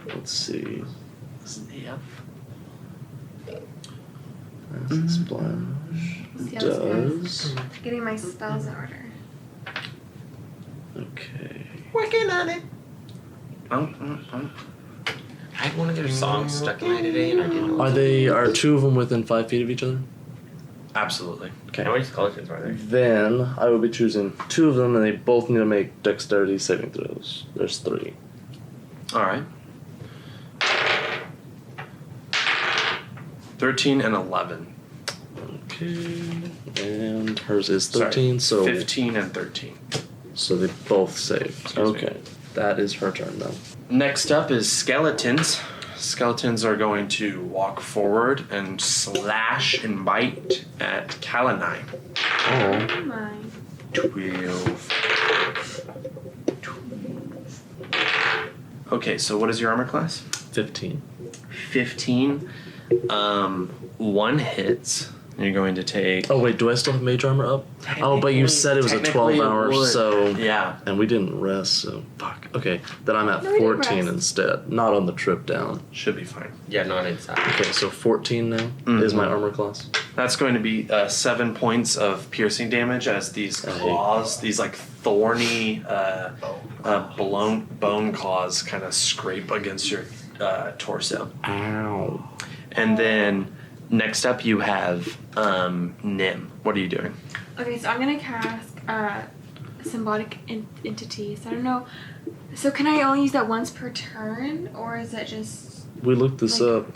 Let's see. Yep. Acid splash See how this goes. does. Getting my spells in order. Okay. Working on it. I had one of their songs stuck in my head today, and I didn't know. Are 2 of them within 5 feet of each other? Absolutely. Okay. How many skeletons are there? Then I will be choosing 2 of them, and they both need to make dexterity saving throws. There's 3. All right. 13 and 11. Okay. And hers is Sorry, 13, so 15 and 13. so they both save. Excuse me. Okay. That is her turn now. Next up is skeletons. Skeletons are going to walk forward and slash and bite at Kalanai. Oh. Oh my. 12. Okay, so what is your armor class? 15. 15. 1 hits. You're going to take. Oh wait, do I still have mage armor up? Oh, but you said it was a Technically 12 it hour, would. so Yeah. and we didn't rest, so fuck. Okay, then I'm at No, we didn't 14 rest. instead, not on the trip down. Should be fine. Yeah, not inside. Okay, so 14 now is my armor class. That's going to be 7 points of piercing damage as these claws, these like thorny, bone claws, kind of scrape against your torso. Ow. And then next up you have Nim. What are you doing? Okay, so I'm gonna cast symbiotic entities. I don't know. So can I only use that once per turn, or is it just We looked this up.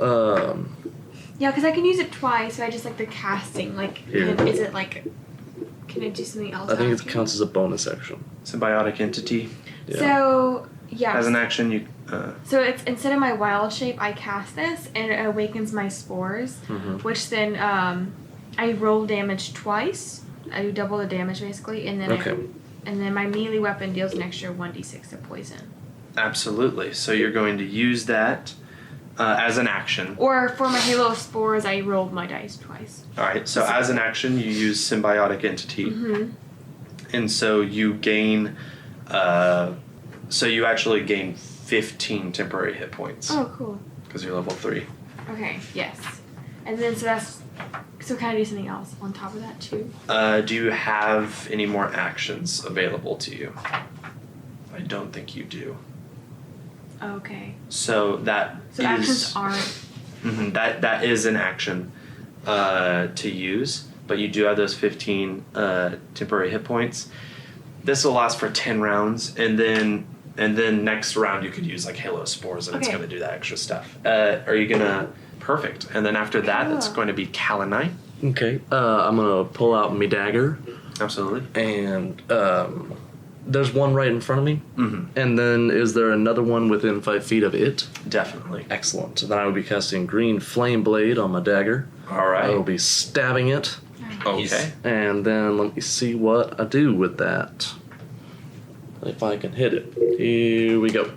Yeah, because I can use it twice, so I just like the casting. Like, Here. is it like, can I do something else? I think it after? counts as a bonus action. Symbiotic entity. Yeah. So, yeah. As an action, you. So it's instead of my wild shape, I cast this, and it awakens my spores, which then I roll damage twice. I do double the damage basically, and then and then my melee weapon deals an extra 1d6 of poison. Absolutely. So you're going to use that as an action. Or for my halo of spores, I rolled my dice twice. All right. So as an action, you use symbiotic entity, and so you gain. So you actually gain 15 temporary hit points. Oh, cool. Because you're level 3. Okay. Yes. And then so can I do something else on top of that too? Do you have any more actions available to you? I don't think you do. Okay. So that So is actions aren't. that is an action to use, but you do have those 15 temporary hit points. This will last for 10 rounds, and then next round you could use like Halo Spores, and it's Okay. going to do that extra stuff. Are you gonna? Perfect. And then after that, it's going to be Kalanai. Okay. I'm gonna pull out my dagger, Absolutely. and there's one right in front of me. And then is there another one within 5 feet of it? Definitely. Excellent. Then I will be casting Green Flame Blade on my dagger. All I will right. be stabbing it, Okay. and then let me see what I do with that. If I can hit it. Here we go.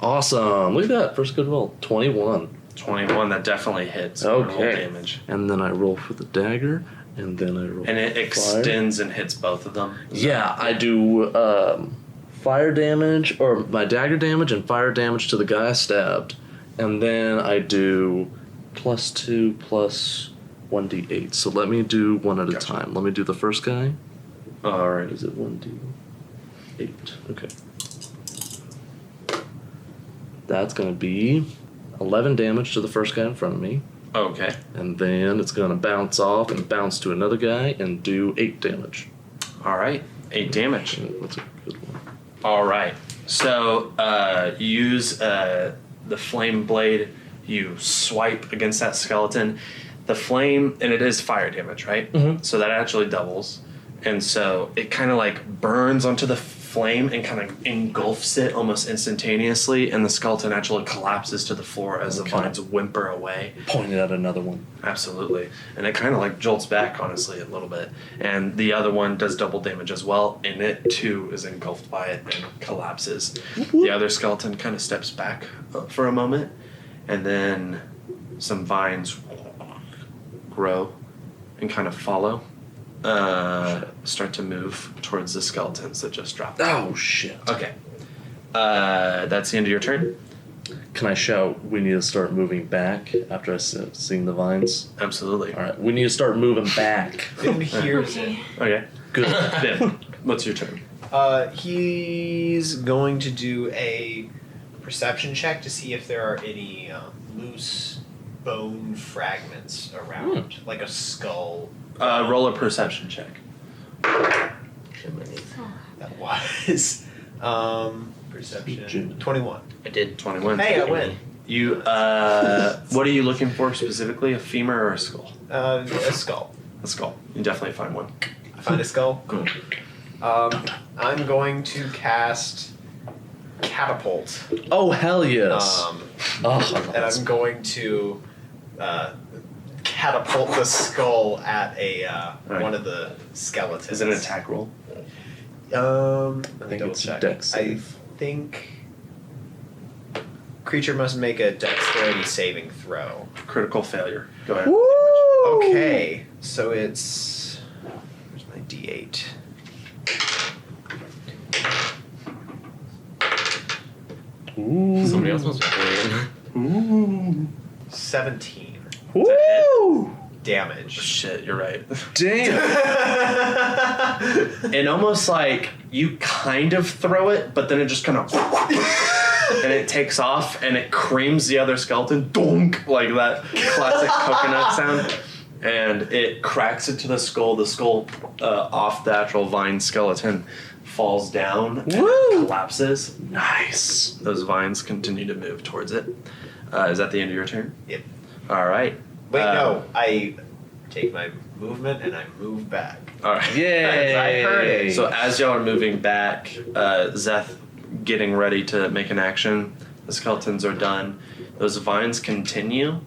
Awesome. Look at that. First good roll. 21. 21. That definitely hits. Okay. Roll damage. And then I roll for the dagger, and then I roll And it fire. extends and hits both of them. Yeah, I do fire damage, or my dagger damage and fire damage to the guy I stabbed. And then I do +2 plus 1d8. So let me do one at a time. Let me do the first guy. All right. Is it 1d8? Okay. That's going to be 11 damage to the first guy in front of me. Okay. And then it's going to bounce off and bounce to another guy and do 8 damage. All right. 8 damage. That's a good one. All right. So you use the flame blade. You swipe against that skeleton. The flame, and it is fire damage, right? So that actually doubles. And so it kind of like burns onto the flame and kind of engulfs it almost instantaneously, and the skeleton actually collapses to the floor as the vines whimper away. Pointed at another one. Absolutely. And it kind of like jolts back, honestly, a little bit. And the other one does double damage as well, and it too is engulfed by it and collapses. The other skeleton kind of steps back for a moment, and then some vines grow and kind of follow. Start to move towards the skeletons that just dropped. Oh, shit. Okay. That's the end of your turn? Can I shout, we need to start moving back after I seen the vines? Absolutely. All right, we need to start moving back. Finn hears it. Okay. Good. Then, what's your turn? He's going to do a perception check to see if there are any loose bone fragments around, like a skull. Roll a perception check. That was perception 21. I did 21. Hey, I win. You, what are you looking for specifically? A femur or a skull? A skull. A skull. You definitely find one. I find a skull. Cool. I'm going to cast catapult. Oh, hell yes. And I'm going to catapult the skull at Right. one of the skeletons. Is it an attack roll? Let me I think double it's check. dex I save. think creature must make a dexterity saving throw. Critical failure. Go ahead. Okay, so it's where's my D8? Ooh. Somebody else must be doing it. 17 Woo! damage. Shit, you're right. Damn. And almost like you kind of throw it, but then it just kind of and it takes off and it creams the other skeleton, donk, like that classic coconut sound, and it cracks into the skull. The skull off the actual vine skeleton falls down and Woo! collapses. Nice. Those vines continue to move towards it. Is that the end of your turn? Yep. All right. Wait, no. I take my movement and I move back. All right. Yay! I heard it. So as y'all are moving back, Zeth getting ready to make an action. The skeletons are done. Those vines continue,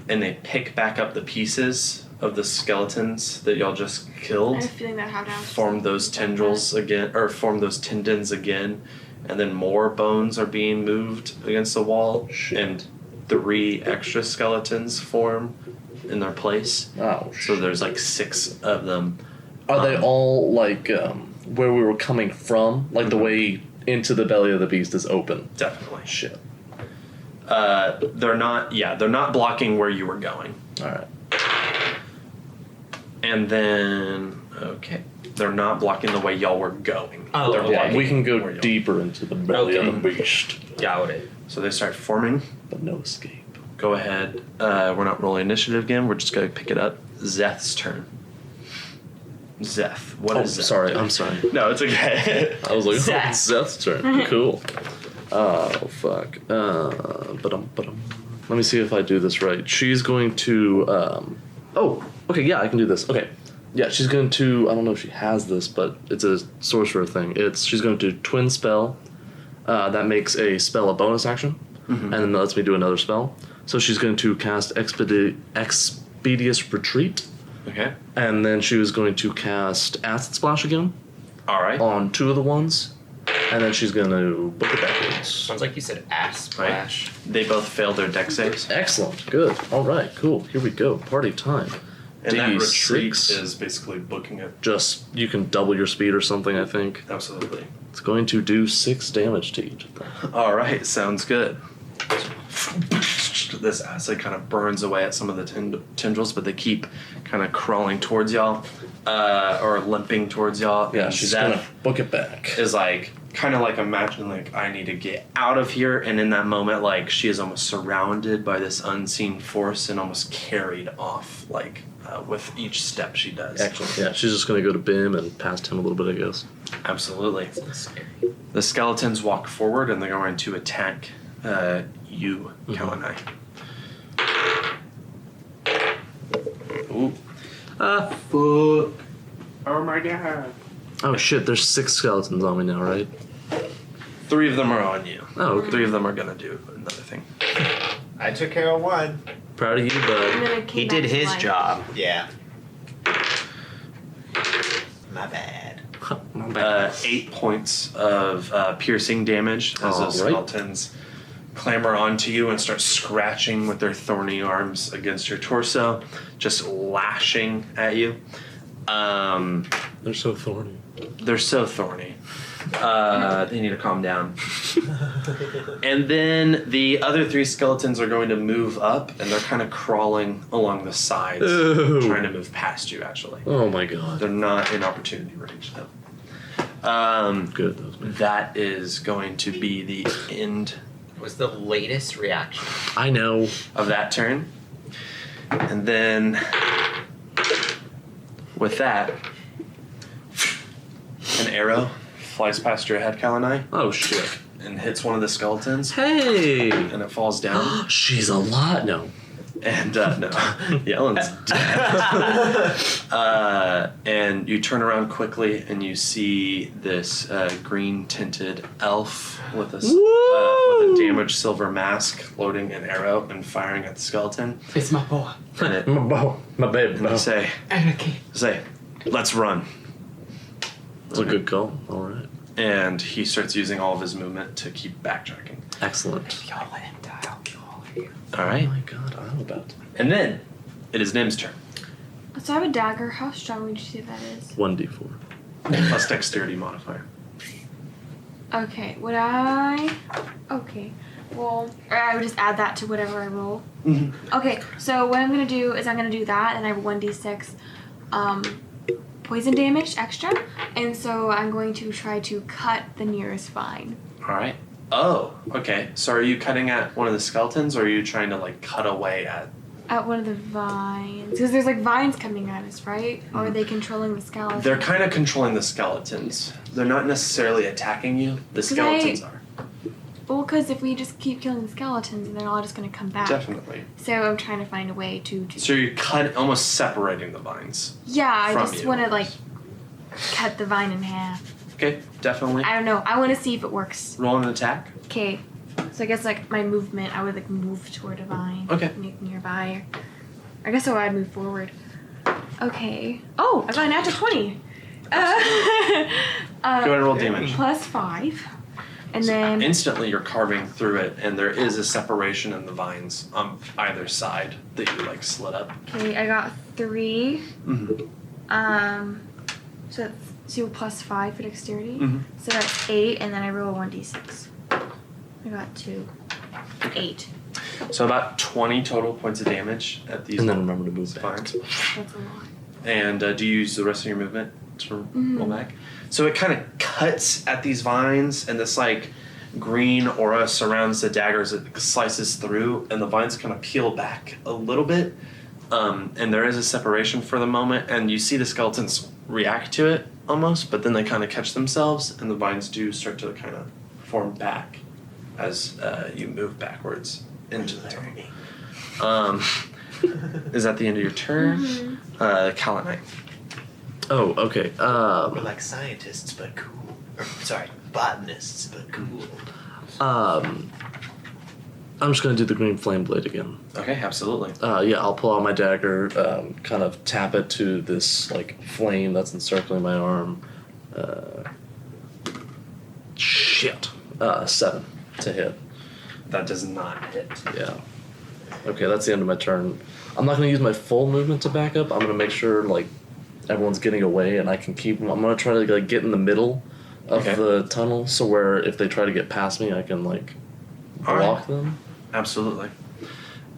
and they pick back up the pieces of the skeletons that y'all just I killed. have a feeling that happened. Form those tendrils again, or form those tendons again, and then more bones are being moved against the wall, and 3 extra skeletons form in their place. Oh, So there's like 6 of them. Are they all like where we were coming from? Like the way into the belly of the beast is open? Definitely. Shit. They're not. Yeah, they're not blocking where you were going. All right. And then they're not blocking the way y'all were going. Oh, They're okay. blocking We can go where y'all- deeper into the belly of Okay. the beast, Got it. So they start forming. but no escape. Go ahead. We're not rolling initiative again. We're just gonna pick it up. Zeth's turn. Zeth. What Oh, is Zeth? sorry. I'm sorry. No, it's okay. I was like, Zeth. oh, Zeth's turn. Cool. Oh, fuck. Let me see if I do this right. She's going to, oh, okay, yeah, I can do this. Okay. Yeah, she's going to, I don't know if she has this, but it's a sorcerer thing. She's going to twin spell. That makes a spell a bonus action, and then lets me do another spell. So she's going to cast Expeditious Retreat, Okay. and then she was going to cast Acid Splash again All right. on 2 of the ones, and then she's going to book it backwards. Sounds like you said ass splash. They both failed their deck saves. Excellent. Good. All right. Cool. Here we go. Party time. And that D6. retreat is basically booking it. Just, you can double your speed or something, I think. Absolutely. It's going to do 6 damage to each of them. All right, sounds good. This acid kind of burns away at some of the tendrils, but they keep kind of crawling towards y'all, or limping towards y'all. Yeah, and she's Zeth going to book it back. is like, kind of like imagine like I need to get out of here, and in that moment, like she is almost surrounded by this unseen force and almost carried off, like with each step she does. Excellent. Yeah, she's just going to go to Bim and past him a little bit, I guess. Absolutely. The skeletons walk forward and they're going to attack you, Kalanai. Ooh. Oh my god. Oh, shit. There's 6 skeletons on me now, right? 3 of them are on you. Oh, okay. 3 of them are gonna do another thing. I took care of one. Proud of you, And bud. then I came He back did to his life. job. Yeah. My bad. My bad. 8 points of piercing damage as those Alright. skeletons clamber onto you and start scratching with their thorny arms against your torso, just lashing at you. They're so thorny. They're so thorny. They need to calm down. And then the other 3 skeletons are going to move up, and they're kind of crawling along the sides, Ew. trying to move past you, actually. Oh, my God. They're not in opportunity range, though. Good. That was me. That is going to be the end Was the latest reaction. I know. of that turn. And then, with that, an arrow flies past your head, Kalanai, Oh, shit. and hits one of the skeletons, Hey! and it falls down. She's a lot. No. And no, Yellen's dead. And you turn around quickly, and you see this green-tinted elf with a damaged silver mask, loading an arrow and firing at the skeleton. It's my boy. And it, My bow. My baby and bow. they say, "Let's run." That's a good call. All right. And he starts using all of his movement to keep backtracking. Excellent. Y'all let him die. I'll kill all of you. All Oh, right. my God. I'm about to. And then it is Nim's turn. So I have a dagger. How strong would you say that is? 1d4. Plus dexterity modifier. Okay, would I? Okay, well, or I would just add that to whatever I roll. Okay, so what I'm gonna do is I'm gonna do that, and I have 1d6 poison damage extra, and so I'm going to try to cut the nearest vine. All right. Oh, okay. So are you cutting at one of the skeletons, or are you trying to like cut away at? At one of the vines, because there's like vines coming at us, right? Or are they controlling the skeleton? They're kind of controlling the skeletons. They're not necessarily attacking you. The skeletons are. Well, because if we just keep killing the skeletons, they're all just going to come back. Definitely. So I'm trying to find a way to So you're almost separating the vines. Yeah, I from just you. want to, like, cut the vine in half. Okay, definitely. I don't know. I want to see if it works. Roll an attack. Okay. So I guess, like, my movement, I would, like, move toward a vine. Okay. Nearby. I guess I'd move forward. Okay. Oh, I got a natural 20. Go ahead and roll damage. Plus 5. And So then... instantly you're carving through it, and there is a separation in the vines on either side that you like slit up. Okay, I got 3. Mm-hmm. So that's 2 plus 5 for dexterity. Mhm. So that's 8, and then I roll 1d6. I got 2. 8. So about 20 total points of damage at these And then remember to move back. vines. That's a lot. And do you use the rest of your movement to roll back? So it kind of cuts at these vines, and this like green aura surrounds the dagger as it slices through, and the vines kind of peel back a little bit. And there is a separation for the moment, and you see the skeletons react to it almost, but then they kind of catch themselves, and the vines do start to kind of form back as you move backwards into the tunnel. Is that the end of your turn? Kalanite. Oh, okay. We're like scientists, but cool. Or, sorry, botanists, but cool. I'm just gonna do the green flame blade again. Okay, absolutely. Yeah, I'll pull out my dagger, kind of tap it to this like flame that's encircling my arm. Shit. 7 to hit. That does not hit. Yeah. Okay, that's the end of my turn. I'm not gonna use my full movement to back up. I'm gonna make sure like everyone's getting away, and I can keep. I'm gonna try to like get in the middle of Okay. the tunnel, so where if they try to get past me, I can like All right. block them. Absolutely.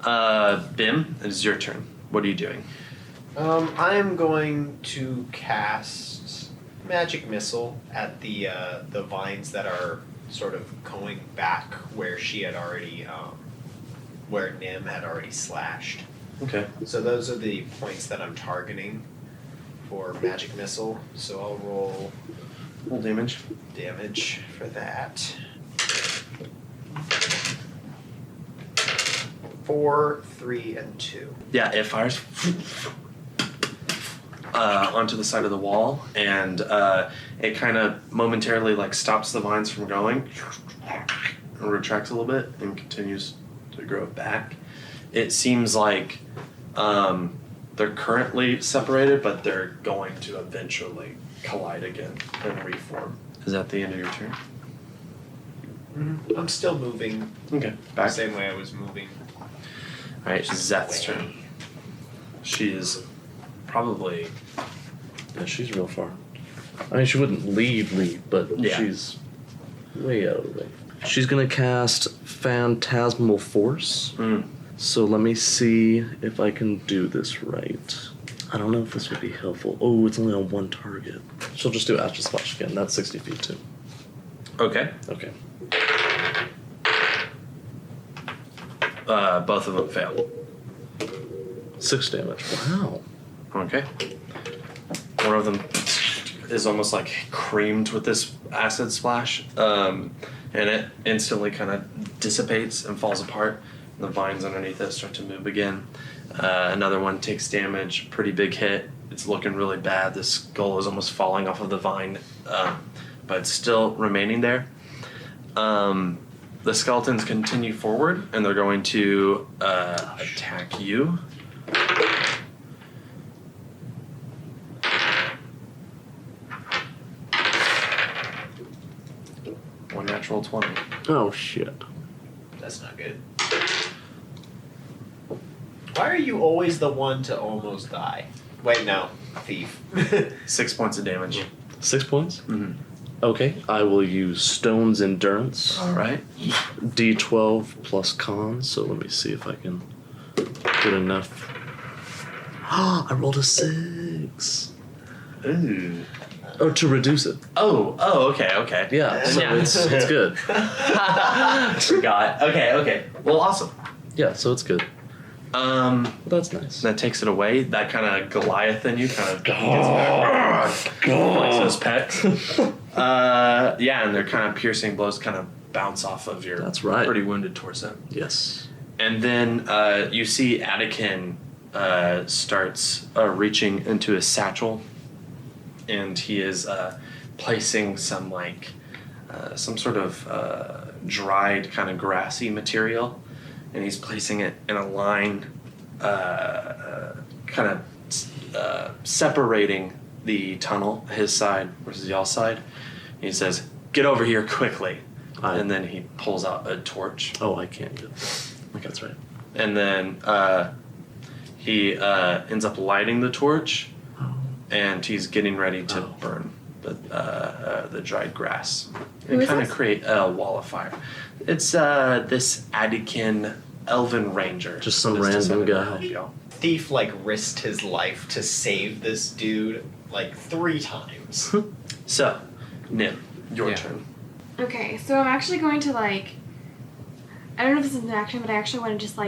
Bim, it is your turn. What are you doing? I am going to cast magic missile at the vines that are sort of going back where she had already, where Nim had already slashed. Okay. So those are the points that I'm targeting for magic missile. So I'll roll Roll damage. damage for that. 4, 3, and 2. Yeah, it fires onto the side of the wall, and it kind of momentarily like stops the vines from going, and retracts a little bit, and continues to grow back. It seems like they're currently separated, but they're going to eventually collide again and reform. Is that the end of your turn? I'm still moving Okay, the back. same way I was moving. Alright, Zeth's turn. She is probably Yeah, she's real far. I mean, she wouldn't leave, but Yeah. she's way out of the way. She's gonna cast Phantasmal Force. So let me see if I can do this right. I don't know if this would be helpful. Oh, it's only on one target. She'll just do Astral Splash again. That's 60 feet too. okay. Okay. Both of them fail. 6 damage. Wow. Okay. One of them is almost like creamed with this acid splash, and it instantly kind of dissipates and falls apart. The vines underneath it start to move again. Another one takes damage, pretty big hit. It's looking really bad. The skull is almost falling off of the vine, but it's still remaining there. The skeletons continue forward, and they're going to attack you. One natural 20. Oh shit. That's not good. Why are you always the one to almost die? Wait, no. Thief. 6 points of damage. 6 points? Mm-hmm. Okay. I will use Stone's Endurance. All right. D12 plus con, so let me see if I can get enough. I rolled a 6. Ooh. Oh, to reduce it. Oh, okay. Yeah, so Yeah. it's good. Forgot. Okay. Well, awesome. Yeah, so it's good. That's nice. That takes it away. That kind of Goliath in you kind of gets back. Flex those pecs. Yeah, and they're kind of piercing blows kind of bounce off of your That's right. pretty wounded torso. Yes. And then you see Attican starts reaching into his satchel, and he is placing some sort of dried kind of grassy material, and he's placing it in a line, kind of separating the tunnel, his side versus y'all's side. And he says, "Get over here quickly." And then he pulls out a torch. Oh, I can't do that. Okay, that's right. And then he ends up lighting the torch, and he's getting ready to burn the dried grass Who and is kind of this? create a wall of fire. It's this Attican elven ranger. Just some that's random decided to guy. help y'all. Thief risked his life to save this dude 3 times. So, Nim, your Yeah. turn. Okay, so I'm actually going to I don't know if this is an action, but I actually want to just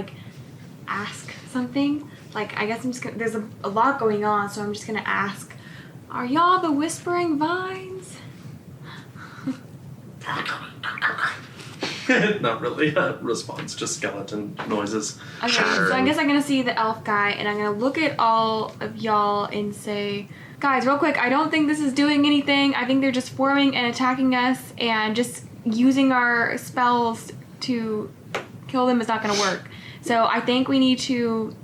ask something. I guess I'm just gonna, there's a lot going on, so I'm just gonna ask, are y'all the Whispering Vines? Not really a response, just skeleton noises. Okay, so I guess I'm gonna see the elf guy, and I'm gonna look at all of y'all and say, guys, real quick, I don't think this is doing anything. I think they're just forming and attacking us, and just using our spells to kill them is not gonna work. So I think we need to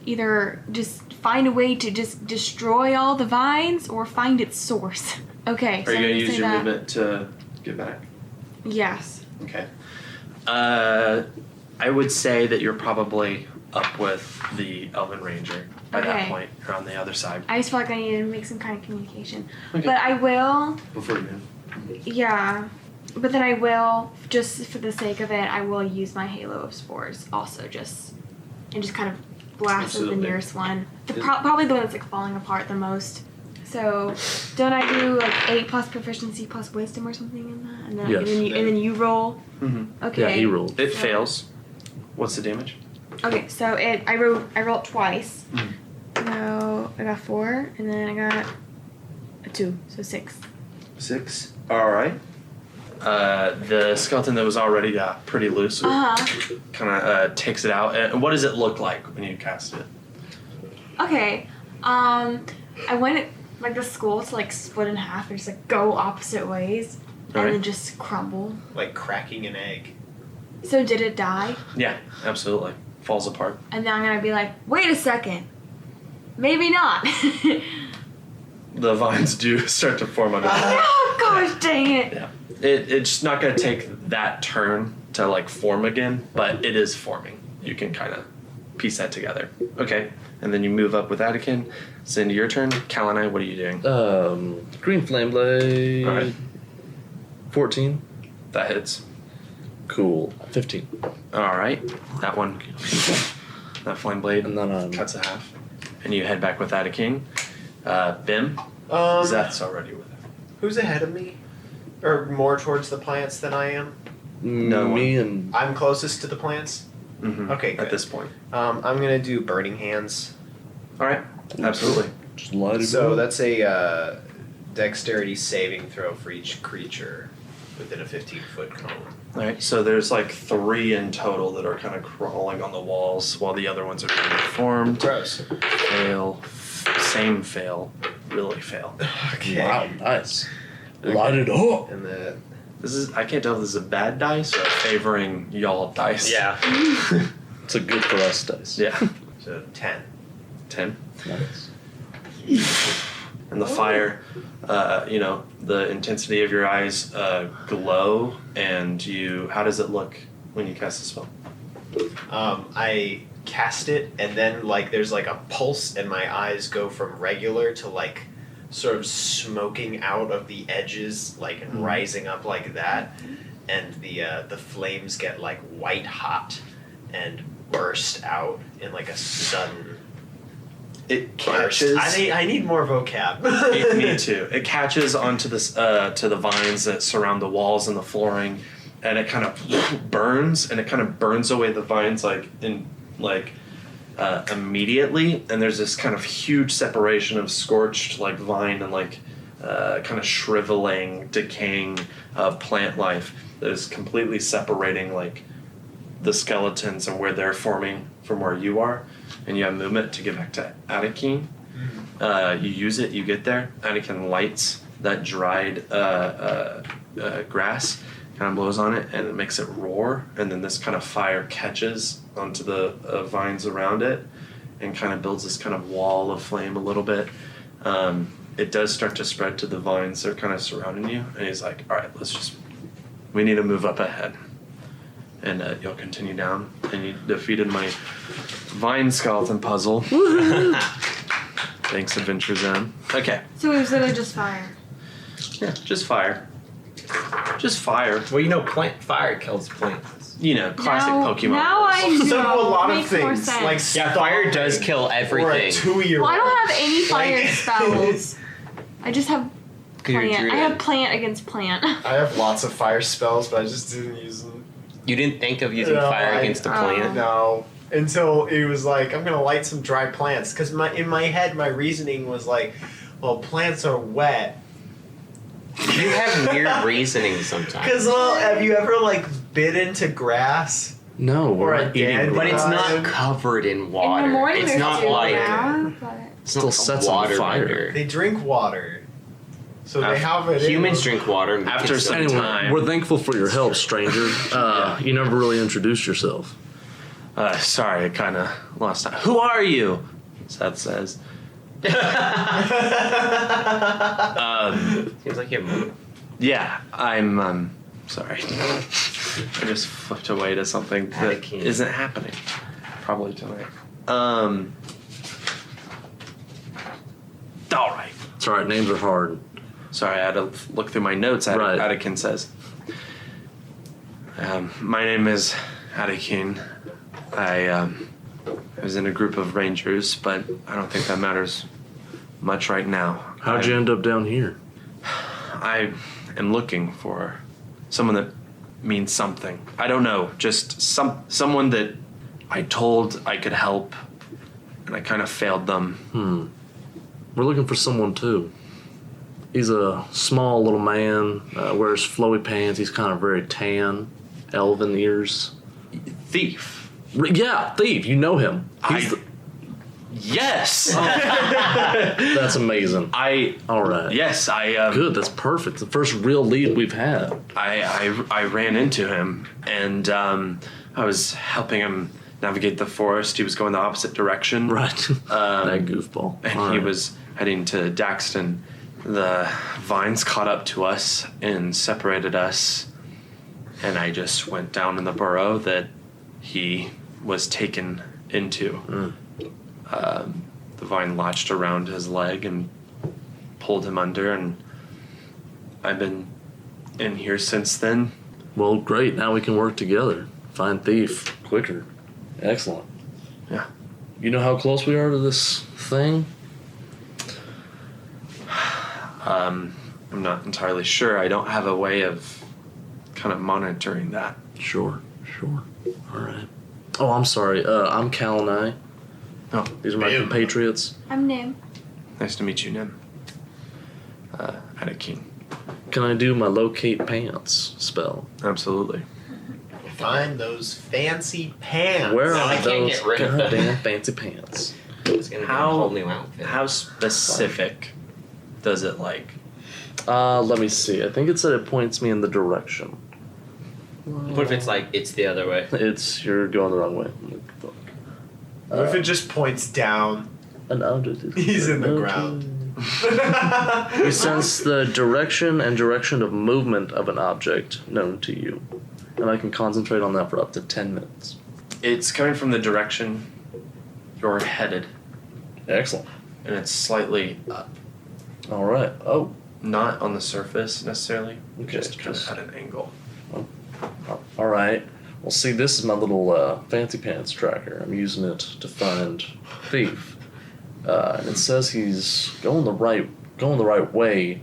either just find a way to just destroy all the vines or find its source. Okay, Are so you I'm going to gonna use say your that. movement to get back? Yes. Okay. I would say that you're probably up with the Elven Ranger by that Okay. point. You're on the other side. I just feel like I need to make some kind of communication. Okay. But I will, Before you move. yeah. But then I will, just for the sake of it, I will use my Halo of Spores also and just kind of blast at the Absolutely. nearest one. Probably the one that's falling apart the most. So, don't I do 8 plus proficiency plus wisdom or something in that? And then, Yes. and then you roll? Mm-hmm. Okay. Yeah, he rolled. It So- fails. What's the damage? Okay, so I rolled twice. So I got 4, and then I got a 2, so 6. 6. All right. The skeleton that was already pretty loose Uh-huh. kind of takes it out. And what does it look like when you cast it? Okay. I went the school to split in half and just go opposite ways and Alright. then just crumble. Like cracking an egg. So did it die? Yeah, absolutely. Falls apart. And then I'm gonna be like, wait a second. Maybe not. The vines do start to form under. Oh gosh dang it. Yeah. It's not going to take that turn to form again, but it is forming. You can kind of piece that together. Okay. And then you move up with Attican. It's into your turn. Kalanai, what are you doing? Green flame blade. Alright. 14. That hits. Cool. 15. All right. That one. That flame blade And then cuts it half. And you head back with Attican. Bim. Zeth's already with her. Who's ahead of me? Or more towards the plants than I am? No me and I'm closest to the plants? Mm-hmm. Okay, At good. this point. I'm gonna do Burning Hands. All right. Absolutely. just light it So up. that's a dexterity saving throw for each creature within a 15-foot cone. All right, so there's 3 in total that are kind of crawling on the walls while the other ones are being formed. Gross. Fail, same fail, really fail. Okay. Wow, nice. Light it up. And the This is, I can't tell if this is a bad dice or a favoring y'all dice. It's a good for us dice. Yeah. so 10. 10. Nice. And the fire, the intensity of your eyes glow, and how does it look when you cast the spell? I cast it, and then there's a pulse, and my eyes go from regular to sort of smoking out of the edges, and rising up like that, and the flames get white hot and burst out in a sudden. It burst. catches. I need more vocab. Me too. It catches onto this to the vines that surround the walls and the flooring, and it kind of burns, and it kind of burns away the vines immediately. And there's this kind of huge separation of scorched vine and kind of shriveling, decaying plant life that is completely separating like the skeletons and where they're forming from where you are, and you have movement to get back to Arcane. You use it, you get there. Arcane lights that dried grass, kind of blows on it, and it makes it roar, and then this kind of fire catches onto the vines around it and kind of builds this kind of wall of flame a little bit. It does start to spread to the vines that are kind of surrounding you, and he's like, all right, we need to move up ahead. And you'll continue down, and you defeated my vine skeleton puzzle. Thanks, Adventure Zone. Okay. So it was literally just fire. Yeah, just fire. Just fire. Well, you know, fire kills plants. You know, classic Pokemon. Now I know. So do a lot of Makes more things. sense. Like Yeah, fire does kill or a everything. 2-year-old. Well, I don't have any fire Like- spells. I just have You're plant. I druid. have plant against plant. I have lots of fire spells, but I just didn't use them. You didn't think of using No, fire I- against a plant? No. Until it was like, I'm gonna light some dry plants. Because in my head, my reasoning was like, well, plants are wet. You have weird reasoning sometimes. Because, well, have you ever, like, bit into grass? No, Or we're a not eating dandelion. But it's not Um, covered in water. In the morning, it's there's not two like hours, but it's Still not sets a on water fire. bender. They drink water. So they have it Humans in drink water. And we After can still- some Anyway, time. we're thankful for your help, stranger. You never really introduced yourself. Sorry, I kind of lost time. Who are you? Seth says. Seems like you have Yeah, I'm sorry. I just flipped away to something that Arcane. isn't happening. Probably tonight. All right. It's alright, names are hard. Sorry, I had to look through my notes. Right. Adakin says. My name is Adakin. I was in a group of rangers, but I don't think that matters much right now. How'd you end up down here? I am looking for someone that means something. I don't know, just someone that I told I could help, and I kind of failed them. We're looking for someone too. He's a small little man, wears flowy pants. He's kind of very tan, elven ears. Thief. Yeah, thief. You know him. Yes. That's amazing. All right. Yes, I. Good. That's perfect. The first real lead we've had. I ran into him, and I was helping him navigate the forest. He was going the opposite direction. Right. That goofball. And All he right. was heading to Daxton. The vines caught up to us and separated us, and I just went down in the burrow that he was taken into. The vine latched around his leg and pulled him under, and I've been in here since then. Well, great. Now we can work together. Find thief quicker. Excellent. Yeah. You know how close we are to this thing? I'm not entirely sure. I don't have a way of kind of monitoring that. Sure. All right. Oh, I'm sorry. I'm Cal and I. Oh, These are my compatriots. I'm Nim. nice to meet you, Nim. Adakin. Can I do my locate pants spell? Absolutely. Find those fancy pants. Where No, I are can't those get rid of them. goddamn fancy pants? It's gonna be a How- whole new outfit. How specific does it like? Let me see. I think it said it points me in the direction. What if it's like it's the other way? You're going the wrong way. What if it just points down? An object is He's in the ground. You sense the direction and direction of movement of an object known to you. And I can concentrate on that for up to 10 minutes. It's coming from the direction you're headed, Excellent. and it's slightly up, All right. Oh, not on the surface necessarily, Okay, just kind just- of at an angle. all right. Well, see, this is my little fancy pants tracker. I'm using it to find thief. And it says he's going the right way.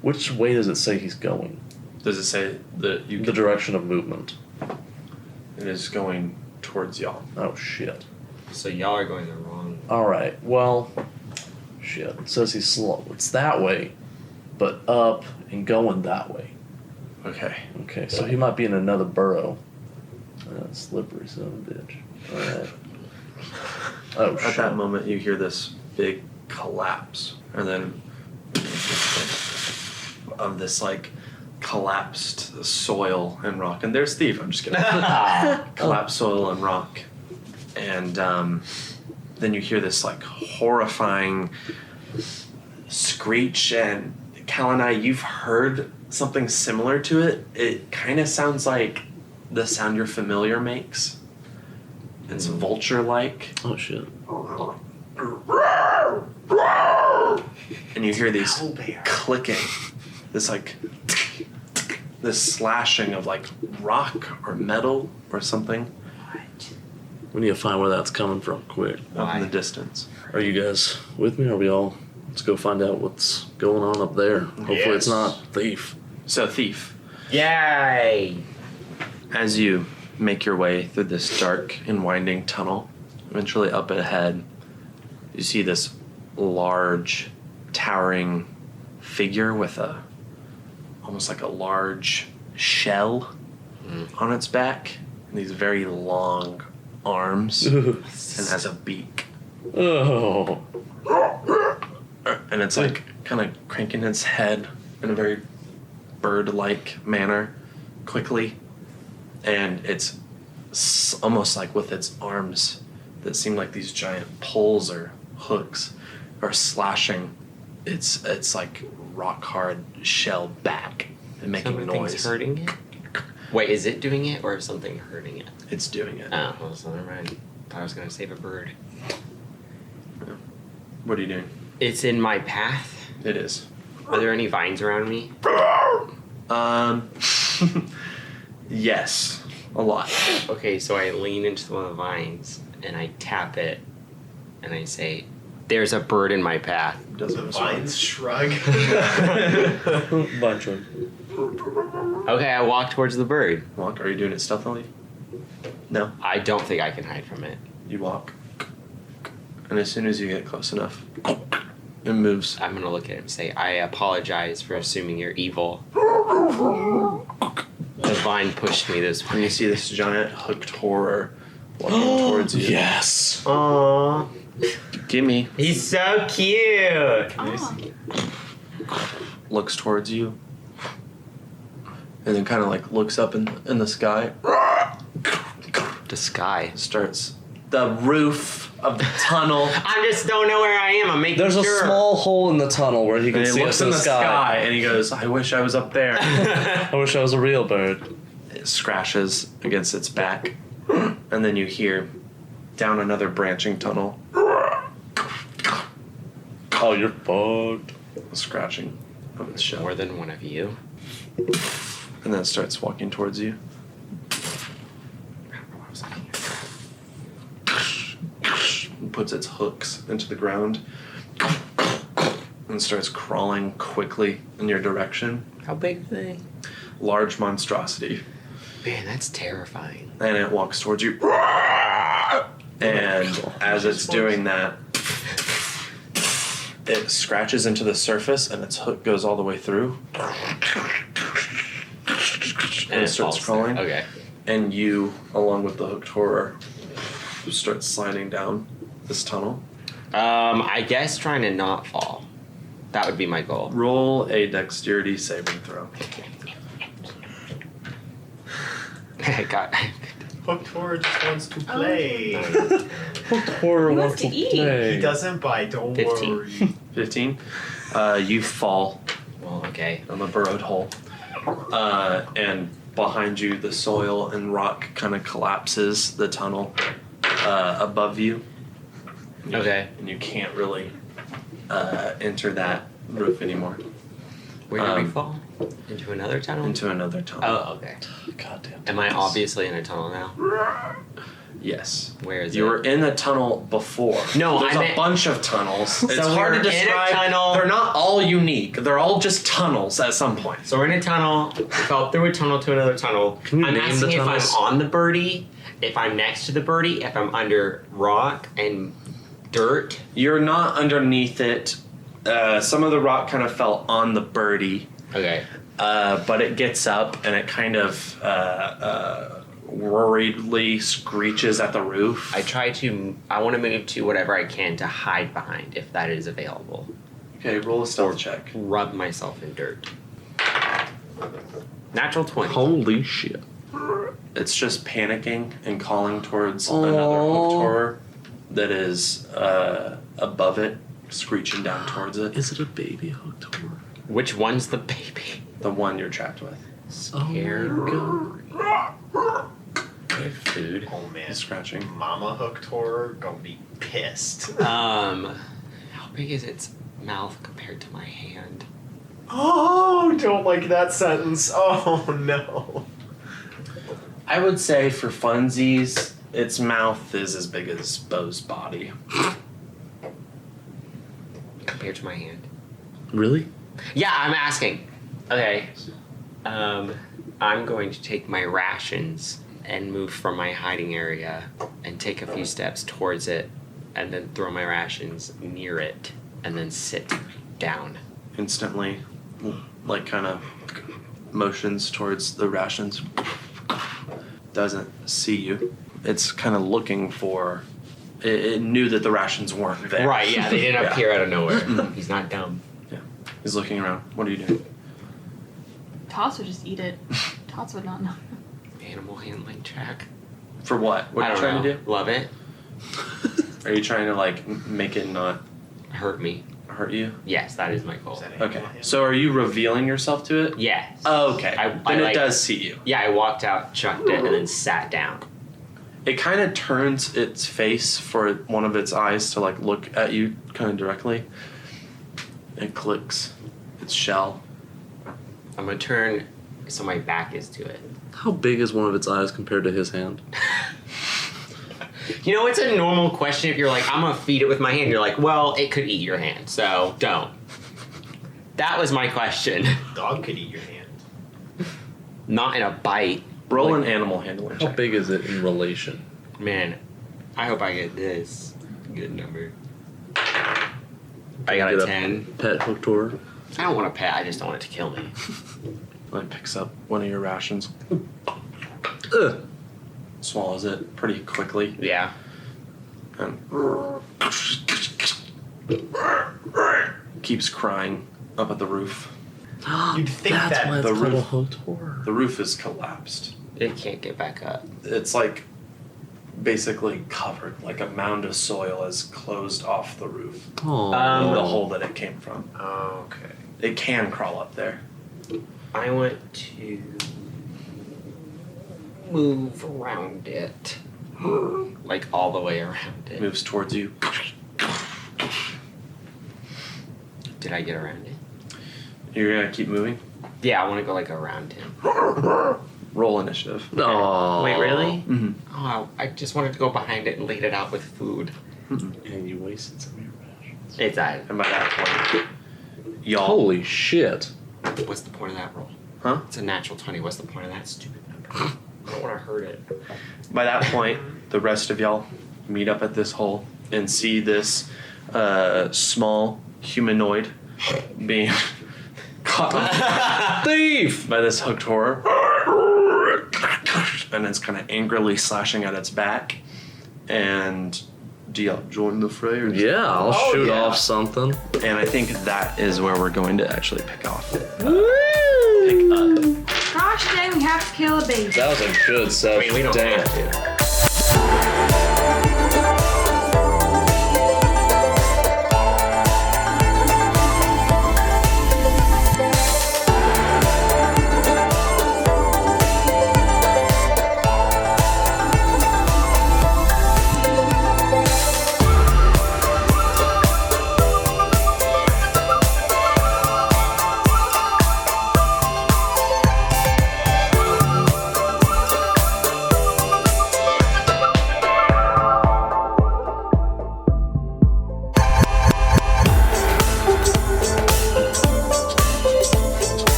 Which way does it say he's going? Does it say that you The can, direction of movement. it is going towards y'all? Oh, shit. So y'all are going the wrong. All right. Well, shit. It says he's slow. It's that way. but up and going that way. Okay. Okay, so he might be in another burrow. Slippery son of a bitch. Alright. Oh, At that moment, you hear this big collapse, and then of this like collapsed soil and rock. And there's Steve. I'm just kidding. Collapsed soil and rock, and then you hear this like horrifying screech. And Cal and I, you've heard something similar to it. It kind of sounds like the sound your familiar makes. It's vulture-like. Oh shit. And you hear these clicking, this like, this slashing of like rock or metal or something We need to find where that's coming from quick. up in the distance. Are you guys with me? Are we all? Let's go find out what's going on up there. Hopefully it's not thief. So, Thief, Yay! as you make your way through this dark and winding tunnel, eventually up ahead, you see this large, towering figure with almost like a large shell on its back, and these very long arms, and has a beak. Oh. And it's like kind of cranking its head in a very bird-like manner quickly, and it's almost like with its arms that seem like these giant poles or hooks are slashing its like rock hard shell back and making Something's noise. hurting it? Wait, is it doing it or is something hurting it? It's doing it. Oh, well, so never mind. Thought I was gonna save a bird. What are you doing? It's in my path. It is. Are there any vines around me? Yes, a lot. Okay, so I lean into one of the vines and I tap it and I say, "There's a bird in my path." Doesn't Vines shrug. Bunch of. Okay, I walk towards the bird. walk. Are you doing it stealthily? No. I don't think I can hide from it. You walk, and as soon as you get close enough, it moves. I'm gonna look at it and say, "I apologize for assuming you're evil." The vine pushed me this And you way. see this giant hooked horror walking towards you. Yes. Aww. Gimme. He's so cute! Oh. Looks towards you. And then kind of like looks up in the sky. The sky. Starts the roof of the tunnel. I just don't know where I am. I'm making There's sure. a small hole in the tunnel where he can And he see looks us in the sky. sky. And he goes, "I wish I was up there." I wish I was a real bird. It scratches against its back. And then you hear down another branching tunnel. Oh, you're fucked. A scratching of its shell. More than one of you. And then it starts walking towards you. And puts its hooks into the ground. And starts crawling quickly in your direction. How big are they? Large monstrosity. Man, that's terrifying. And it walks towards you. And as it's doing that, it scratches into the surface and its hook goes all the way through. And it starts falls crawling. there. Okay. And you, along with the hooked horror, start sliding down this tunnel. I guess trying to not fall. That would be my goal. Roll a dexterity saving throw. I got. Hooked Horror just wants to play. Horror He wants wants to to eat. play. He doesn't bite, don't 15. worry. 15. You fall Well, okay. on the burrowed hole. And behind you, the soil and rock kind of collapses the tunnel above you. Okay. And you can't really enter that roof anymore. Where did we Um, fall? Into another tunnel? Into another tunnel. Oh, okay. Goddamn. Am I obviously in a tunnel now? Yes. Where is You it? were in the tunnel before. No, There's I a meant- bunch of tunnels. It's So hard we're to in a describe. tunnel. They're not all unique. They're all just tunnels at some point. So we're in a tunnel. We fell through a tunnel to another tunnel. Can you I'm name asking the if I'm tunnels? on the birdie, if I'm next to the birdie, if I'm under rock and dirt. You're not underneath it. Some of the rock kind of fell on the birdie. Okay. But it gets up and it kind of worriedly screeches at the roof. I want to move to whatever I can to hide behind, if that is available. Okay, roll a stealth check. Rub myself in dirt. Natural 20. Holy shit. It's just panicking and calling towards another hooked horror that is above it, screeching down towards it. Is it a baby hooked horror? Which one's the baby? The one you're trapped with. Scared. Good food. Oh man, He's scratching. Mama hooked horror gonna be pissed. How big is its mouth compared to my hand? Oh, don't like that sentence. Oh no. I would say for funsies, its mouth is as big as Bo's body. Compared to my hand. Really? Yeah, I'm asking. Okay. I'm going to take my rations and move from my hiding area and take a few steps towards it and then throw my rations near it and then sit down. Instantly, like kind of motions towards the rations. Doesn't see you. It's kind of looking for. It knew that the rations weren't there. Right, yeah, they didn't Yeah. appear out of nowhere. He's not dumb. Yeah. He's looking around. What are you doing? Tots would just eat it. Tots would not know. Animal handling check. For what? What I are you don't trying know. to do? Love it. Are you trying to like make it not Hurt me. hurt you? Yes, that is my goal. Is that Okay. animal hand? So are you revealing yourself to it? Yes. Oh, okay. I Then it like- does see you. Yeah, I walked out, chucked it, and then sat down. It kind of turns its face for one of its eyes to like look at you kind of directly. It clicks its shell. I'm gonna turn so my back is to it. How big is one of its eyes compared to his hand? You know, it's a normal question if you're like, I'm gonna feed it with my hand. You're like, well, it could eat your hand, so don't. That was my question. Dog could eat your hand. Not in a bite. Roll Like- an animal handling How check. big is it in relation? Man, I hope I get this. Good number. I Get got a a 10. Pet hooked horror? I don't want a pet, I just don't want it to kill me. It picks up one of your rations, Ugh. swallows it pretty quickly, Yeah. and keeps crying up at the roof. You'd think That's that why it's the called a roof- hooked horror. The roof is collapsed. It can't get back up. It's like basically covered, like a mound of soil has closed off the roof. Oh. The hole that it came from. Okay. It can crawl up there. I want to move around it. Like all the way around it. Moves towards you. Did I get around it? You're gonna keep moving. Yeah, I want to go like around him. Roll initiative. No. Wait, really? Mm-hmm. Oh, I just wanted to go behind it and lead it out with food. And you wasted some of your rations. It's that. And by that point, y'all. Holy shit. What's the point of that roll? Huh? It's a natural 20. What's the point of that stupid number? I don't want to hurt it. By that point, the rest of y'all meet up at this hole and see this small humanoid being caught Thief! by this hooked horror. And it's kind of angrily slashing at its back. And do y'all join the fray? Or Yeah, I'll Oh, shoot yeah. off something. And I think that is where we're going to actually pick off. Gosh dang, we have to kill a baby. That was a good session. We don't Damn. have to.